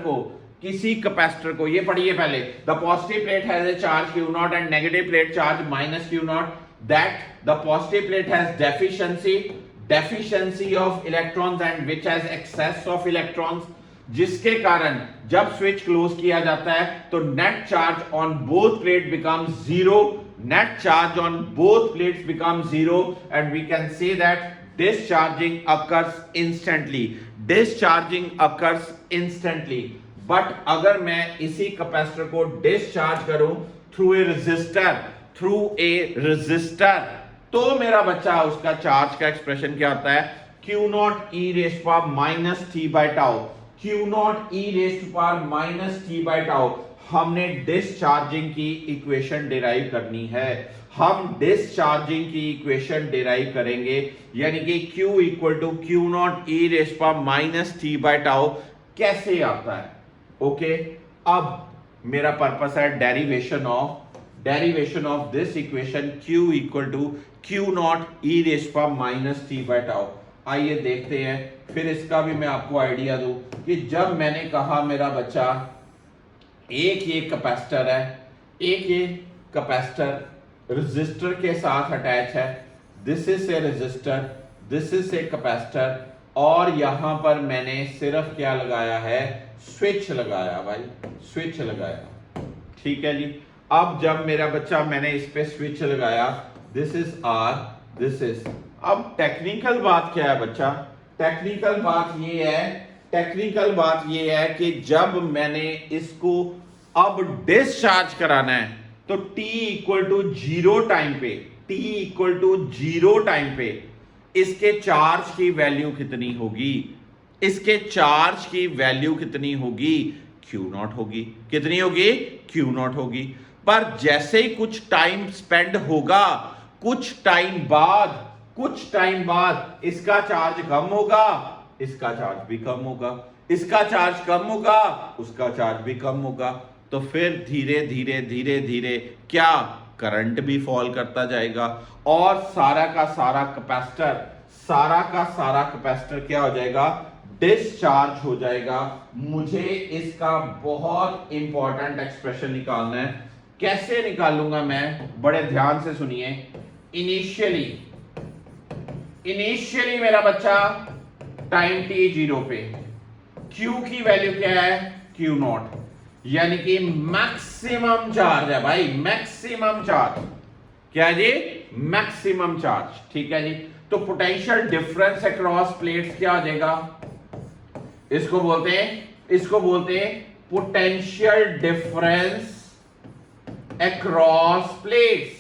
को ये पढ़िए पहले, the positive plate has a charge Q0 and negative plate charge minus Q0, that the positive plate has deficiency of electrons and which has excess of electrons, जिसके कारण जब स्विच क्लोज किया जाता है तो net charge on both plate becomes zero. Net charge on both plates becomes zero and we can say that discharging occurs instantly. But अगर मैं इसी कैपेसिटर को डिस्चार्ज करूं थ्रू ए रेजिस्टर, तो मेरा बच्चा उसका चार्ज का एक्सप्रेशन क्या होता है, Q0 e raised to power minus t by tau। Q0 e raised to power minus t by tau। हमने डिस्चार्जिंग की इक्वेशन डिराइव करनी है। हम डिस्चार्जिंग की इक्वेशन डिराइव करेंगे, यानी कि Q equal to Q0 e raise power minus t by tau कैसे आता है। ओके, अब मेरा पर्पस है derivation of this equation Q equal to Q0 e raise power minus t by tau. आइए देखते हैं, फिर इसका भी मैं आपको आइडिया दूं कि जब मैंने कहा मेरा बच्चा एक ये कैपेसिटर है, एक ये कैपेसिटर रेजिस्टर के साथ अटैच है, this is a resistor, this is a capacitor, और यहां पर मैंने सिर्फ क्या लगाया है, स्विच लगाया भाई, स्विच लगाया। ठीक है जी। अब जब मेरा बच्चा मैंने इस पे स्विच लगाया, this is R, this is, अब टेक्निकल बात क्या है बच्चा, टेक्निकल बात ये है कि जब मैंने इसको अब डिस्चार्ज कराना है तो t equal to zero time पे इसके चार्ज की वैल्यू कितनी होगी, Q0 होगी। कितनी होगी, Q0 होगी। पर जैसे ही कुछ टाइम स्पेंड होगा, कुछ टाइम बाद इसका चार्ज कम होगा, इसका चार्ज भी कम होगा, इसका चार्ज कम होगा, उसका चार्ज भी कम होगा। तो फिर धीरे धीरे क्या, करंट भी फॉल करता जाएगा और सारा का सारा कैपेसिटर क्या हो जाएगा, डिस्चार्ज हो जाएगा। मुझे इसका बहुत इंपॉर्टेंट एक्सप्रेशन निकालना है। कैसे निकालूंगा मैं, बड़े ध्यान से सुनिए। इनिशियली मेरा बच्चा टाइम t जीरो पे Q की वैल्यू क्या है, Q0, यानी कि मैक्सिमम चार्ज है भाई, मैक्सिमम चार्ज। क्या है जी, मैक्सिमम चार्ज। ठीक है जी। तो पोटेंशियल डिफरेंस अक्रॉस प्लेट्स क्या हो जाएगा, इसको बोलते हैं potential difference across plates.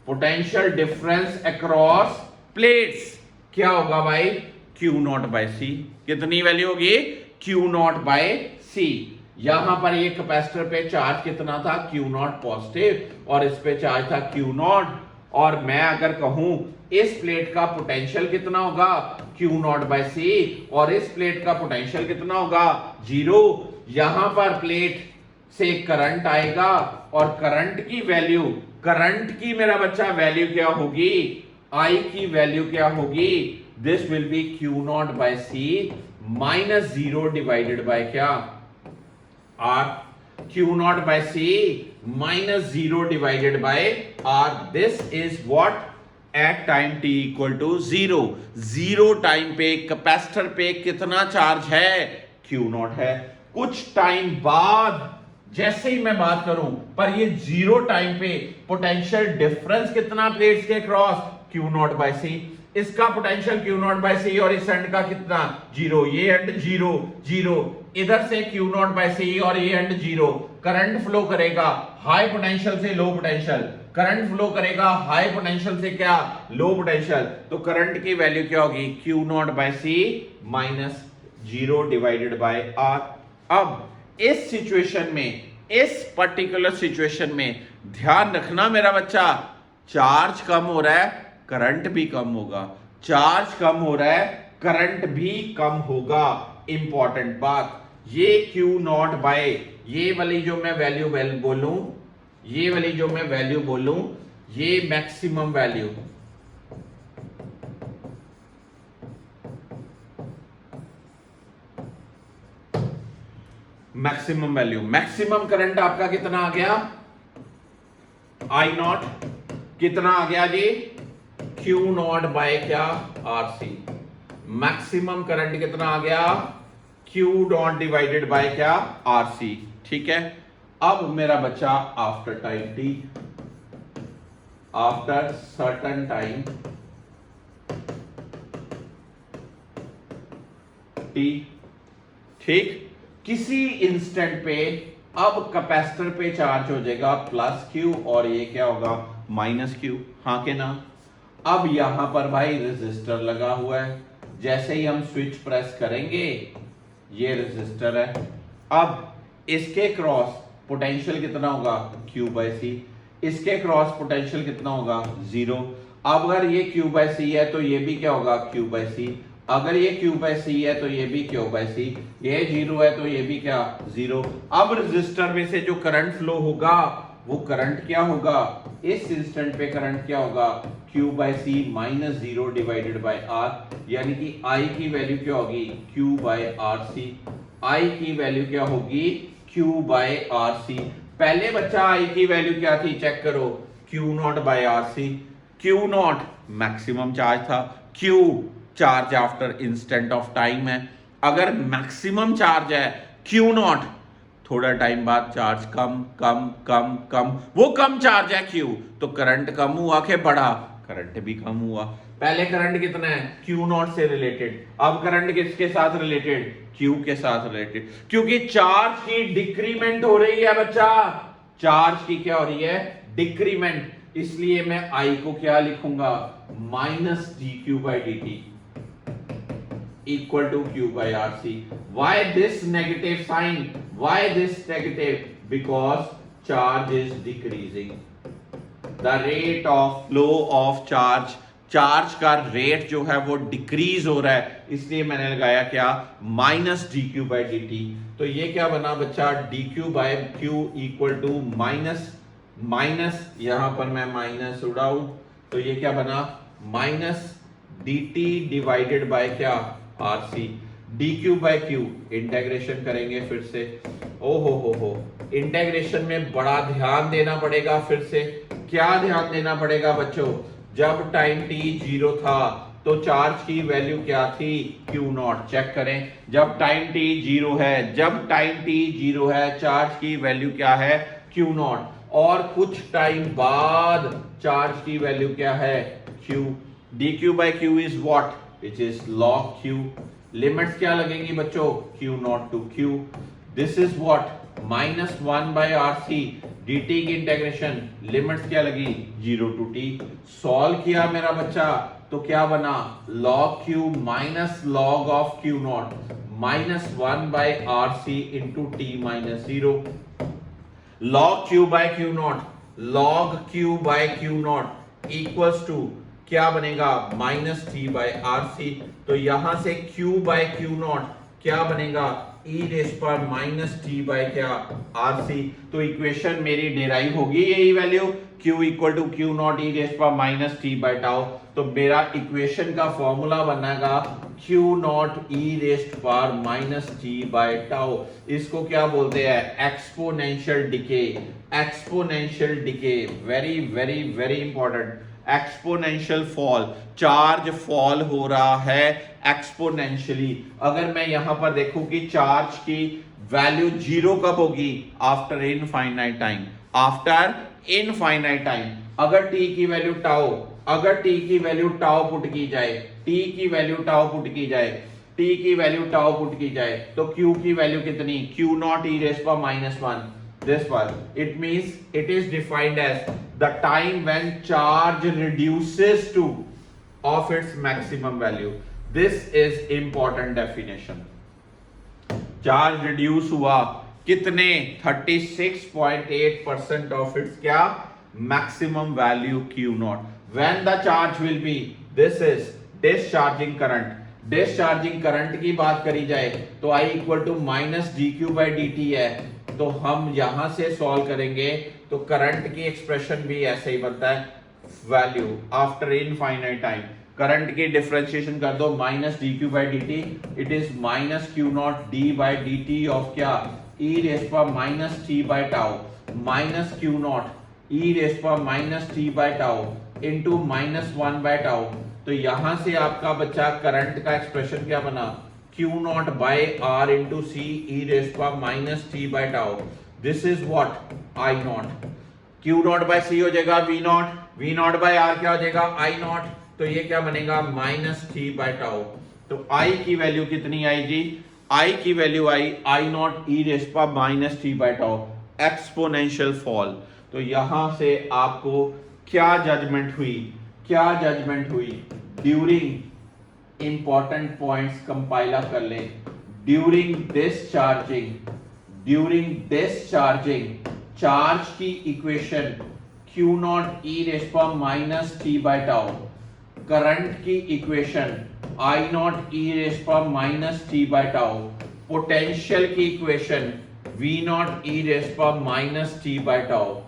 Potential difference across plates क्या होगा भाई, Q0 बाय C। कितनी वैल्यू होगी, Q0 बाय C। यहां पर ये कैपेसिटर पे चार्ज कितना था, Q0 पॉजिटिव, और इस पे चार्ज था Q0। और मैं अगर कहूं इस प्लेट का पोटेंशियल कितना होगा, Q0 बाय C, और इस प्लेट का पोटेंशियल कितना होगा, जीरो। यहां पर प्लेट से करंट आएगा और करंट की वैल्यू करंट की मेरा बच्चा वैल्यू क्या होगी, आई की वैल्यू क्या होगी, this will be Q not by C minus 0 divided by क्या, R. Q not by C minus 0 divided by R. This is what, at time t equal to 0। 0 time पे कैपेसिटर पे कितना charge है, Q not है। कुछ time बाद जैसे ही मैं बात करूं, पर ये 0 टाइम पे पोटेंशियल डिफरेंस कितना प्लेट्स के क्रॉस, क्यू नॉट बाय सी। इसका potential Q not by C और इस एंड का कितना, 0। ये एंड 0 0, इधर से क्यू नॉट बाय सी और ये एंड 0। करंट फ्लो करेगा हाई पोटेंशियल से लो पोटेंशियल, करंट फ्लो करेगा हाई पोटेंशियल से क्या, लो पोटेंशियल। तो करंट की वैल्यू क्या होगी, Q not by C minus 0 divided by R. अब इस सिचुएशन में, इस पर्टिकुलर सिचुएशन में ध्यान रखना मेरा बच्चा, चार्ज कम हो रहा है, करंट भी कम होगा। चार्ज कम हो रहा है, करंट भी कम होगा। इंपॉर्टेंट बात, ये क्यू नॉट बाय ये वाली जो मैं वैल्यू बोलूं, ये वाली जो मैं वैल्यू बोलूं, ये maximum value, maximum value, maximum current आपका कितना आ गया, आई नॉट कितना आ गया जी, क्यू नॉट बाय क्या, आर सी। मैक्सिमम करंट कितना आ गया, क्यू नॉट डिवाइडेड बाय क्या, आर सी। ठीक है। अब मेरा बच्चा after time T, after certain time T, ठीक, किसी इंस्टेंट पे अब कैपेसिटर पे चार्ज हो जाएगा प्लस क्यू और ये क्या होगा, माइनस क्यू, हाँ के ना। अब यहां पर भाई रेजिस्टर लगा हुआ है, जैसे ही हम स्विच प्रेस करेंगे ये रेजिस्टर है। अब इसके क्रॉस पोटेंशियल कितना होगा, Q बाय सी। इसके क्रॉस पोटेंशियल कितना होगा, 0। अब अगर ये Q बाय सी है तो ये भी क्या होगा, Q बाय सी। अगर ये Q बाय सी है तो ये भी Q बाय सी। ये 0 है तो ये भी क्या, 0। अब रेजिस्टर में से जो करंट फ्लो होगा वो करंट क्या होगा, इस इंस्टेंट पे करंट क्या होगा, Q by C minus 0 divided by R. यानी कि I की वैल्यू क्या होगी, Q by R C. I की वैल्यू क्या होगी, Q बाय आर सी। पहले बच्चा I की वैल्यू क्या थी, चेक करो, Q not by R C. Q naught maximum charge था, Q charge after instant of time है। अगर मैक्सिमम चार्ज है Q नॉट, थोड़ा टाइम बाद चार्ज कम कम कम कम, वो कम चार्ज है Q, तो करंट कम हुआ के बढ़ा, करंट भी कम हुआ। पहले करंट कितना है, Q नॉट से रिलेटेड, अब करंट किसके साथ रिलेटेड, Q के साथ रिलेटेड, क्योंकि चार्ज की डिक्रीमेंट हो रही है बच्चा, चार्ज की क्या हो रही है, डिक्रीमेंट। इसलिए मैं I को क्या लिखूंगा, minus dq by dt equal to Q by RC. Why this negative sign? Why this negative? Because charge is decreasing. The rate of flow of charge, charge का रेट जो है वो डिक्रीज हो रहा है, इसलिए मैंने लगाया क्या, माइनस dq by dt। तो ये क्या बना बच्चा, dq by q equal to minus minus, यहां पर मैं माइनस उड़ाऊं तो ये क्या बना, माइनस dt डिवाइडेड बाय क्या, RC। dq by q integration करेंगे फिर से, ओ हो, इंटेग्रेशन में बड़ा ध्यान देना पड़ेगा। फिर से क्या ध्यान देना पड़ेगा बच्चों, जब टाइम t 0 था तो चार्ज की वैल्यू क्या थी, Q नॉट। चेक करें, जब टाइम t 0 है, जब टाइम t 0 है चार्ज की वैल्यू क्या है, Q नॉट। और कुछ टाइम बाद चार्ज की वैल्यू क्या है, Q। dq by q is what, which is log q। Limits क्या लगेंगी बच्चों, q naught to q। This is what, minus 1 by RC dt की इंटेग्रेशन, लिमिट्स क्या लगी, 0 टू t। सॉल्व किया मेरा बच्चा तो क्या बना, log q minus log of q naught, minus 1 by RC into t minus 0। log q by q naught, log q by q naught equals to क्या बनेगा, minus t by R C. तो यहां से q बाय q नॉट क्या बनेगा, e raise पर minus T by क्या R C. तो इक्वेशन मेरी डिराइव होगी यही value Q equal to Q not E raise पर माइनस टी बाय टाउ। तो मेरा इक्वेशन का फॉर्मूला बनेगा Q नॉट ई रेस्ट पर माइनस टी बाय टाउ। इसको क्या बोलते हैं exponential decay. Exponential decay very very very important. Exponential fall, charge fall हो रहा है एक्सपोनेंशियली। अगर मैं यहां पर देखूं कि चार्ज की वैल्यू जीरो कब होगी after infinite time. After infinite time अगर t की वैल्यू टाउ, अगर t की वैल्यू टाउ पुट की जाए, t की वैल्यू टाउ पुट की जाए, t की वैल्यू टाउ पुट की जाए तो q की वैल्यू कितनी q नॉट e रेस पर minus one. this one it means it is defined as the time when charge reduces to of its maximum value. This is important definition. Charge reduce हुआ कितने 36.8% of its क्या maximum value Q naught. When the charge will be, this is discharging current. Discharging current की बात करी जाए तो I equal to minus D Q by D t है। तो हम यहां से सॉल्व करेंगे तो करंट की एक्सप्रेशन भी ऐसे ही बनता है value after infinite time. Current की डिफरेंशिएशन कर दो minus D Q by D T, it is minus Q not D by D T of क्या ई रेस पर minus T by tau minus Q not E raise पर minus T by tau into minus one by tau. तो यहां से आपका बच्चा current का expression क्या बना Q not by R into C E raise पर minus T by tau. This is what I not. Q not by C हो जाएगा V not, V not by R क्या हो जाएगा I नॉट। तो ये क्या बनेगा माइनस टी बाई टाउ। तो I की वैल्यू कितनी आएगी, I की वैल्यू आई I नॉट ई रेस पर minus T by tau exponential fall. तो यहां से आपको क्या जजमेंट हुई, क्या जजमेंट हुई ड्यूरिंग इंपॉर्टेंट पॉइंट्स कंपाइलर कर ले। During discharging, during discharging charge की equation Q not E raise पर minus T by tau, current की equation I not E raise पर minus T by tau, potential की equation V not E raise पर minus T by tau.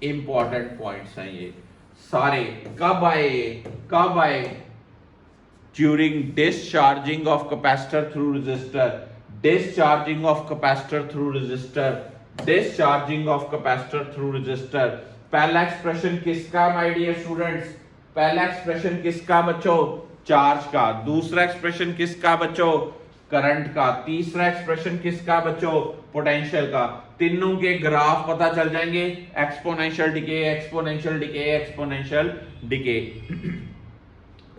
Important points हैं ये सारे। कब आए, कब आए during discharging of capacitor through resistor, discharging of capacitor through resistor, discharging of capacitor through resistor। पहला एक्सप्रेशन किसका माय डियर स्टूडेंट्स, पहला एक्सप्रेशन किसका बच्चों चार्ज का, दूसरा एक्सप्रेशन किसका बच्चों करंट का, तीसरा एक्सप्रेशन किसका बच्चों पोटेंशियल का। तीनों के ग्राफ पता चल जाएंगे exponential decay, exponential decay, exponential decay.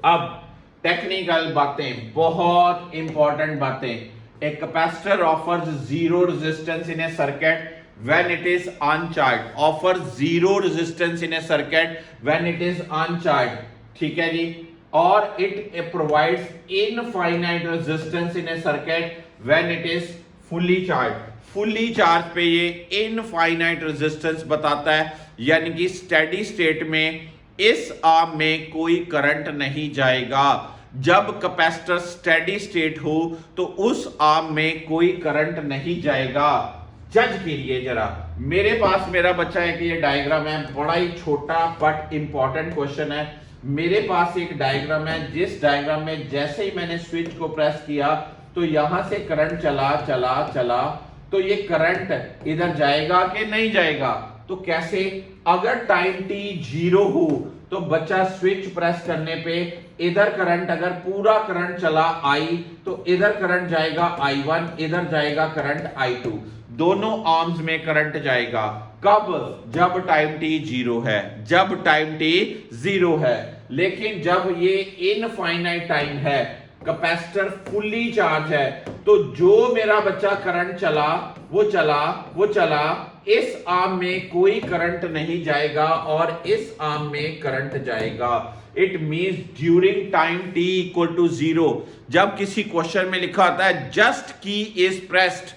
अब टेक्निकल बातें, बहुत इंपॉर्टेंट बातें। A capacitor offers zero resistance in A circuit when it is uncharged, offer zero resistance in A circuit when it is uncharged, ठीक है जी। और it provides infinite resistance in A circuit when it is fully charge. Fully charge पे ये infinite resistance बताता है, यानी कि स्टेडी स्टेट में इस आर्म में कोई करंट नहीं जाएगा। जब कैपेसिटर स्टेडी स्टेट हो तो उस आर्म में कोई करंट नहीं जाएगा। जज कीजिए जरा, मेरे पास मेरा बच्चा है कि ये डायग्राम है, बड़ा ही छोटा बट इंपॉर्टेंट क्वेश्चन है। मेरे पास एक डायग्राम है, जिस डायग्राम में जैसे ही मैंने स्विच को प्रेस किया तो यहां से करंट चला चला चला, तो ये करंट इधर जाएगा कि नहीं जाएगा। तो कैसे, अगर टाइम t जीरो हो तो बच्चा स्विच प्रेस करने पे इधर करंट, अगर पूरा करंट चला I तो इधर करंट जाएगा I1, इधर जाएगा करंट I2, दोनों आर्म्स में करंट जाएगा। कब, जब टाइम t जीरो है, जब टाइम t जीरो है। लेकिन जब ये इनफाइनाइट टाइम है, कैपेसिटर फुल्ली चार्ज है, तो जो मेरा बच्चा करंट चला वो चला वो चला, इस आर्म में कोई करंट नहीं जाएगा और इस आर्म में करंट जाएगा। It means during time t equal to zero, जब किसी क्वेश्चन में लिखा होता है just key is pressed,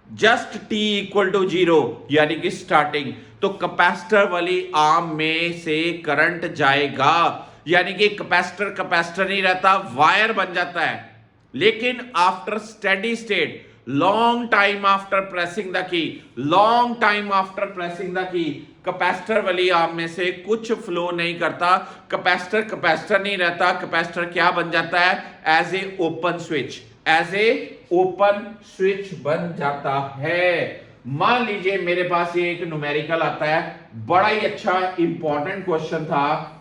just t equal to zero यानी कि स्टार्टिंग, तो कैपेसिटर वाली आर्म में से करंट जाएगा। यानी कि कैपेसिटर कैपेसिटर नहीं रहता, वायर बन जाता है। लेकिन after steady state long time after pressing the की, long time after pressing the की, कैपेसिटर वाली आर्म में से कुछ फ्लो नहीं करता, कैपेसिटर कैपेसिटर नहीं रहता, कैपेसिटर क्या बन जाता है, as a open switch, as a open switch बन जाता है। मान लीजिए मेरे पास ये एक न्यूमेरिकल आता है, बड़ा ही अच्छा इंपॉर्टेंट क्वेश्चन था,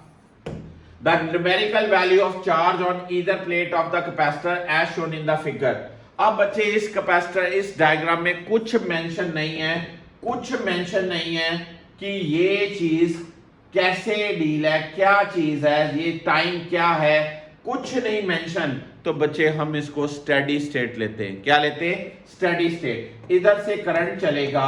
the numerical value of charge on either plate of the capacitor as shown in the figure। अब बच्चे इस कैपेसिटर, इस डायग्राम में कुछ मेंशन नहीं है, कुछ मेंशन नहीं है कि ये चीज कैसे डील है, क्या चीज है, ये टाइम क्या है, कुछ नहीं मेंशन। तो बच्चे हम इसको स्टेडी स्टेट लेते हैं। क्या लेते हैं? Steady state. इधर से करंट चलेगा,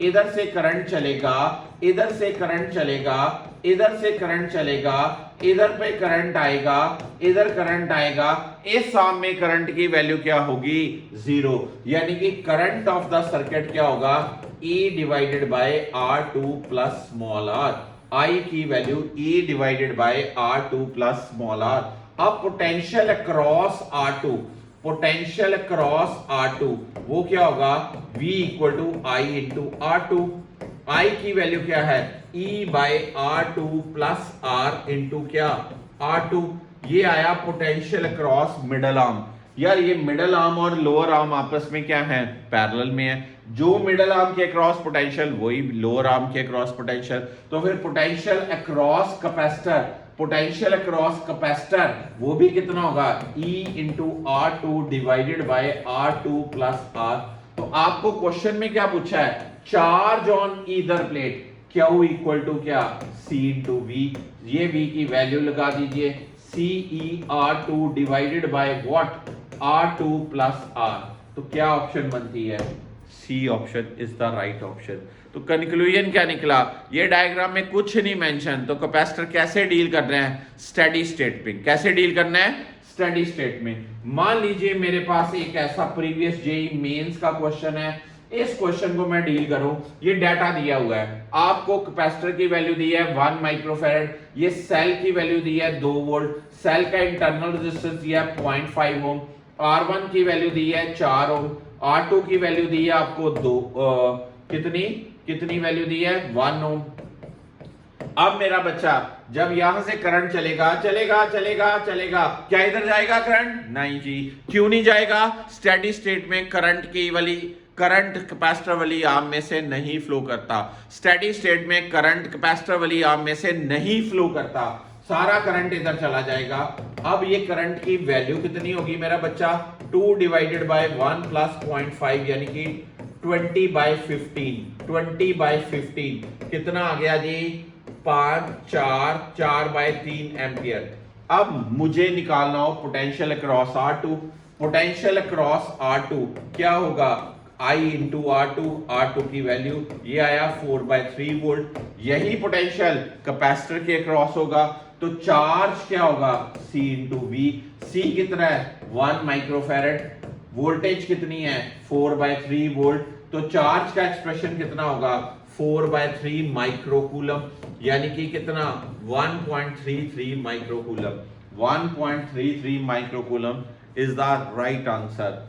इधर से करंट चलेगा, इधर से करंट चलेगा, इधर से करंट चलेगा, इधर पे करंट आएगा, इधर करंट आएगा, इस आर्म में करंट की वैल्यू क्या होगी? 0। यानी कि करंट ऑफ द सर्किट क्या होगा? E divided by R2 plus small r। I की value E divided by R2 plus small r। अब potential across R2, potential across R2 वो क्या होगा? V equal to I into R2। I की value क्या है? E by R2 plus R into क्या? R2। ये आया पोटेंशियल अक्रॉस मिडल आर्म। यार ये मिडल आर्म और लोअर आर्म आपस में क्या है? पैरेलल में है। जो मिडल आर्म के अक्रॉस पोटेंशियल वही लोअर आर्म के अक्रॉस पोटेंशियल। तो फिर potential across capacitor, potential across capacitor वो भी कितना होगा? E into R2 divided by R2 plus R। तो आपको क्वेश्चन में क्या पूछा है? Charge on either plate, Q equal to क्या? C into V। ये V की वैल्यू लगा दीजिए, CeR2 divided by what? R2 plus R। तो क्या ऑप्शन बनती है? C option is the right option. तो कंक्लूजन क्या निकला? ये डायग्राम में कुछ नहीं मेंशन। तो कैपेसिटर कैसे डील कर रहे हैं? स्टेडी स्टेट में। कैसे डील करना है? स्टेडी स्टेट में। मान लीजिए मेरे पास एक ऐसा प्रीवियस जेई मेंस का क्वेश्चन है, इस क्वेश्चन को मैं डील करूं, ये डाटा दिया हुआ है, आपको कैपेसिटर की वैल्यू दी है 1 माइक्रोफैरड, ये सेल की वैल्यू दी है 2 वोल्ट, सेल का इंटरनल रेजिस्टेंस दिया है 0.5 ओम, R1 की वैल्यू दी है 4 ओम, R2 की वैल्यू दी है आपको कितनी वैल्यू दी है? 1 ओम। अब मेरा बच्चा जब यहां से करंट चलेगा चलेगा चलेगा चलेगा, क्या इधर जाएगा करंट? नहीं जी। क्यों नहीं जाएगा? स्टेडी स्टेट में करंट कैपेसिटर वाली आर्म में से नहीं फ्लो करता। स्टेडी स्टेट में करंट कैपेसिटर वाली आर्म में से नहीं फ्लो करता, सारा करंट इधर चला जाएगा। अब ये करंट की वैल्यू कितनी होगी मेरा बच्चा? 2 डिवाइडेड बाय 1 प्लस 0.5 यानी कि 20 बाय 15। 20 बाय 15 कितना आ गया जी? 4 बाय 3 एम्पियर। अब मुझे निकालना हो potential across R2। Potential across R2 क्या होगा? I इंटू R2 की वैल्यू ये आया 4/3 वोल्ट। यही पोटेंशियल कैपेसिटर के अक्रॉस होगा, तो चार्ज क्या होगा? C into V। C कितना है? 1 माइक्रोफैरड। वोल्टेज कितनी है? 4/3 वोल्ट। तो चार्ज का एक्सप्रेशन कितना होगा? 4/3 माइक्रोकूलम, यानी कि कितना? 1.33 microcoulomb. 1.33 microcoulomb is the right answer.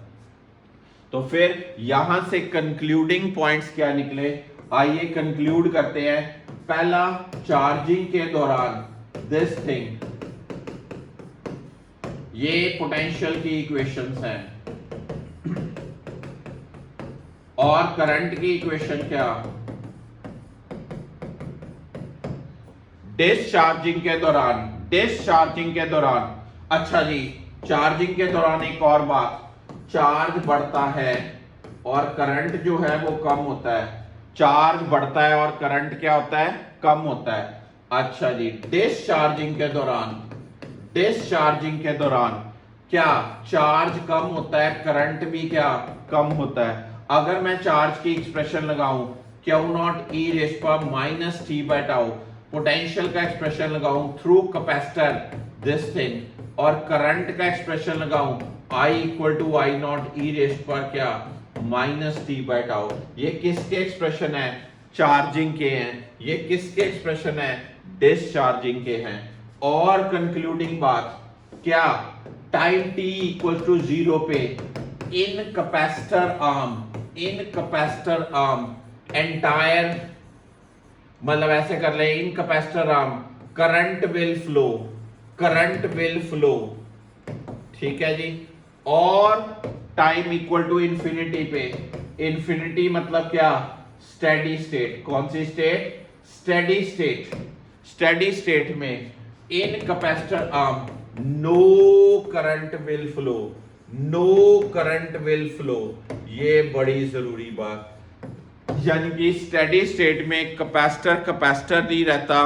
तो फिर यहां से कंक्लूडिंग पॉइंट्स क्या निकले? आइए कंक्लूड करते हैं। पहला, चार्जिंग के दौरान दिस थिंग, ये पोटेंशियल की इक्वेशंस हैं, और करंट की इक्वेशन क्या? डिस्चार्जिंग के दौरान। अच्छा जी, चार्जिंग के दौरान एक और बात, चार्ज बढ़ता है और करंट जो है वो कम होता है। चार्ज बढ़ता है और करंट क्या होता है? कम होता है। अच्छा जी, डिस्चार्जिंग के दौरान क्या चार्ज कम होता है, करंट भी क्या कम होता है। अगर मैं चार्ज की एक्सप्रेशन लगाऊं Q0 e raise power minus t by tau, potential का एक्सप्रेशन लगाऊं थ्रू कैपेसिटर दिस थिंग, और करंट का एक्सप्रेशन लगाऊं I equal to I0 e raise power क्या माइनस t बाय टाउ। ये किसके एक्सप्रेशन है? चार्जिंग के हैं। ये किसके एक्सप्रेशन है? डिस्चार्जिंग के हैं। और कंक्लूडिंग बात क्या? टाइम t इक्वल टू 0 पे इन कैपेसिटर आर्म एंटायर, मतलब ऐसे कर ले, in capacitor arm current will flow, ठीक है जी। और टाइम इक्वल टू इंफिनिटी पे, इंफिनिटी मतलब क्या, स्टेडी स्टेट, कौन सी state, steady state, steady state में in capacitor arm no current will flow, no current will flow, ये बड़ी जरूरी बात, यानी कि स्टेडी स्टेट में कैपेसिटर नहीं रहता,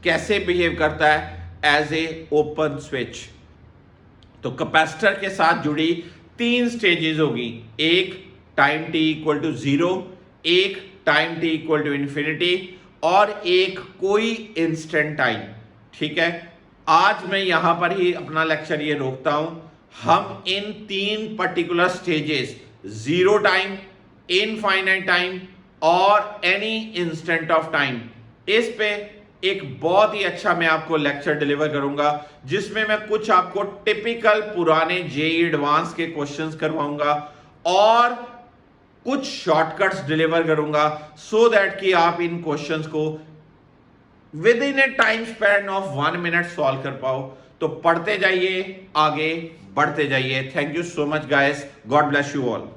कैसे बिहेव करता है, एज ए ओपन स्विच। तो कैपेसिटर के साथ जुड़ी 3 स्टेजेस होगी, एक टाइम t इक्वल टू 0, एक time t equal to infinity, और एक कोई इंस्टेंट टाइम, ठीक है। आज मैं यहां पर ही अपना लेक्चर ये रोकता हूं। हम इन 3 particular stages, 0 time, infinite time और एनी इंस्टेंट ऑफ टाइम, इस पे एक बहुत ही अच्छा मैं आपको लेक्चर डिलीवर करूंगा, जिसमें मैं कुछ आपको टिपिकल पुराने जेईई एडवांस के क्वेश्चंस करवाऊंगा और कुछ शॉर्टकट्स डिलीवर करूंगा, सो दैट कि आप इन क्वेश्चंस को with in A time span of 1 minute solve कर पाओ। तो पढ़ते जाइए, आगे बढ़ते जाइए। Thank you so much guys, God bless you all.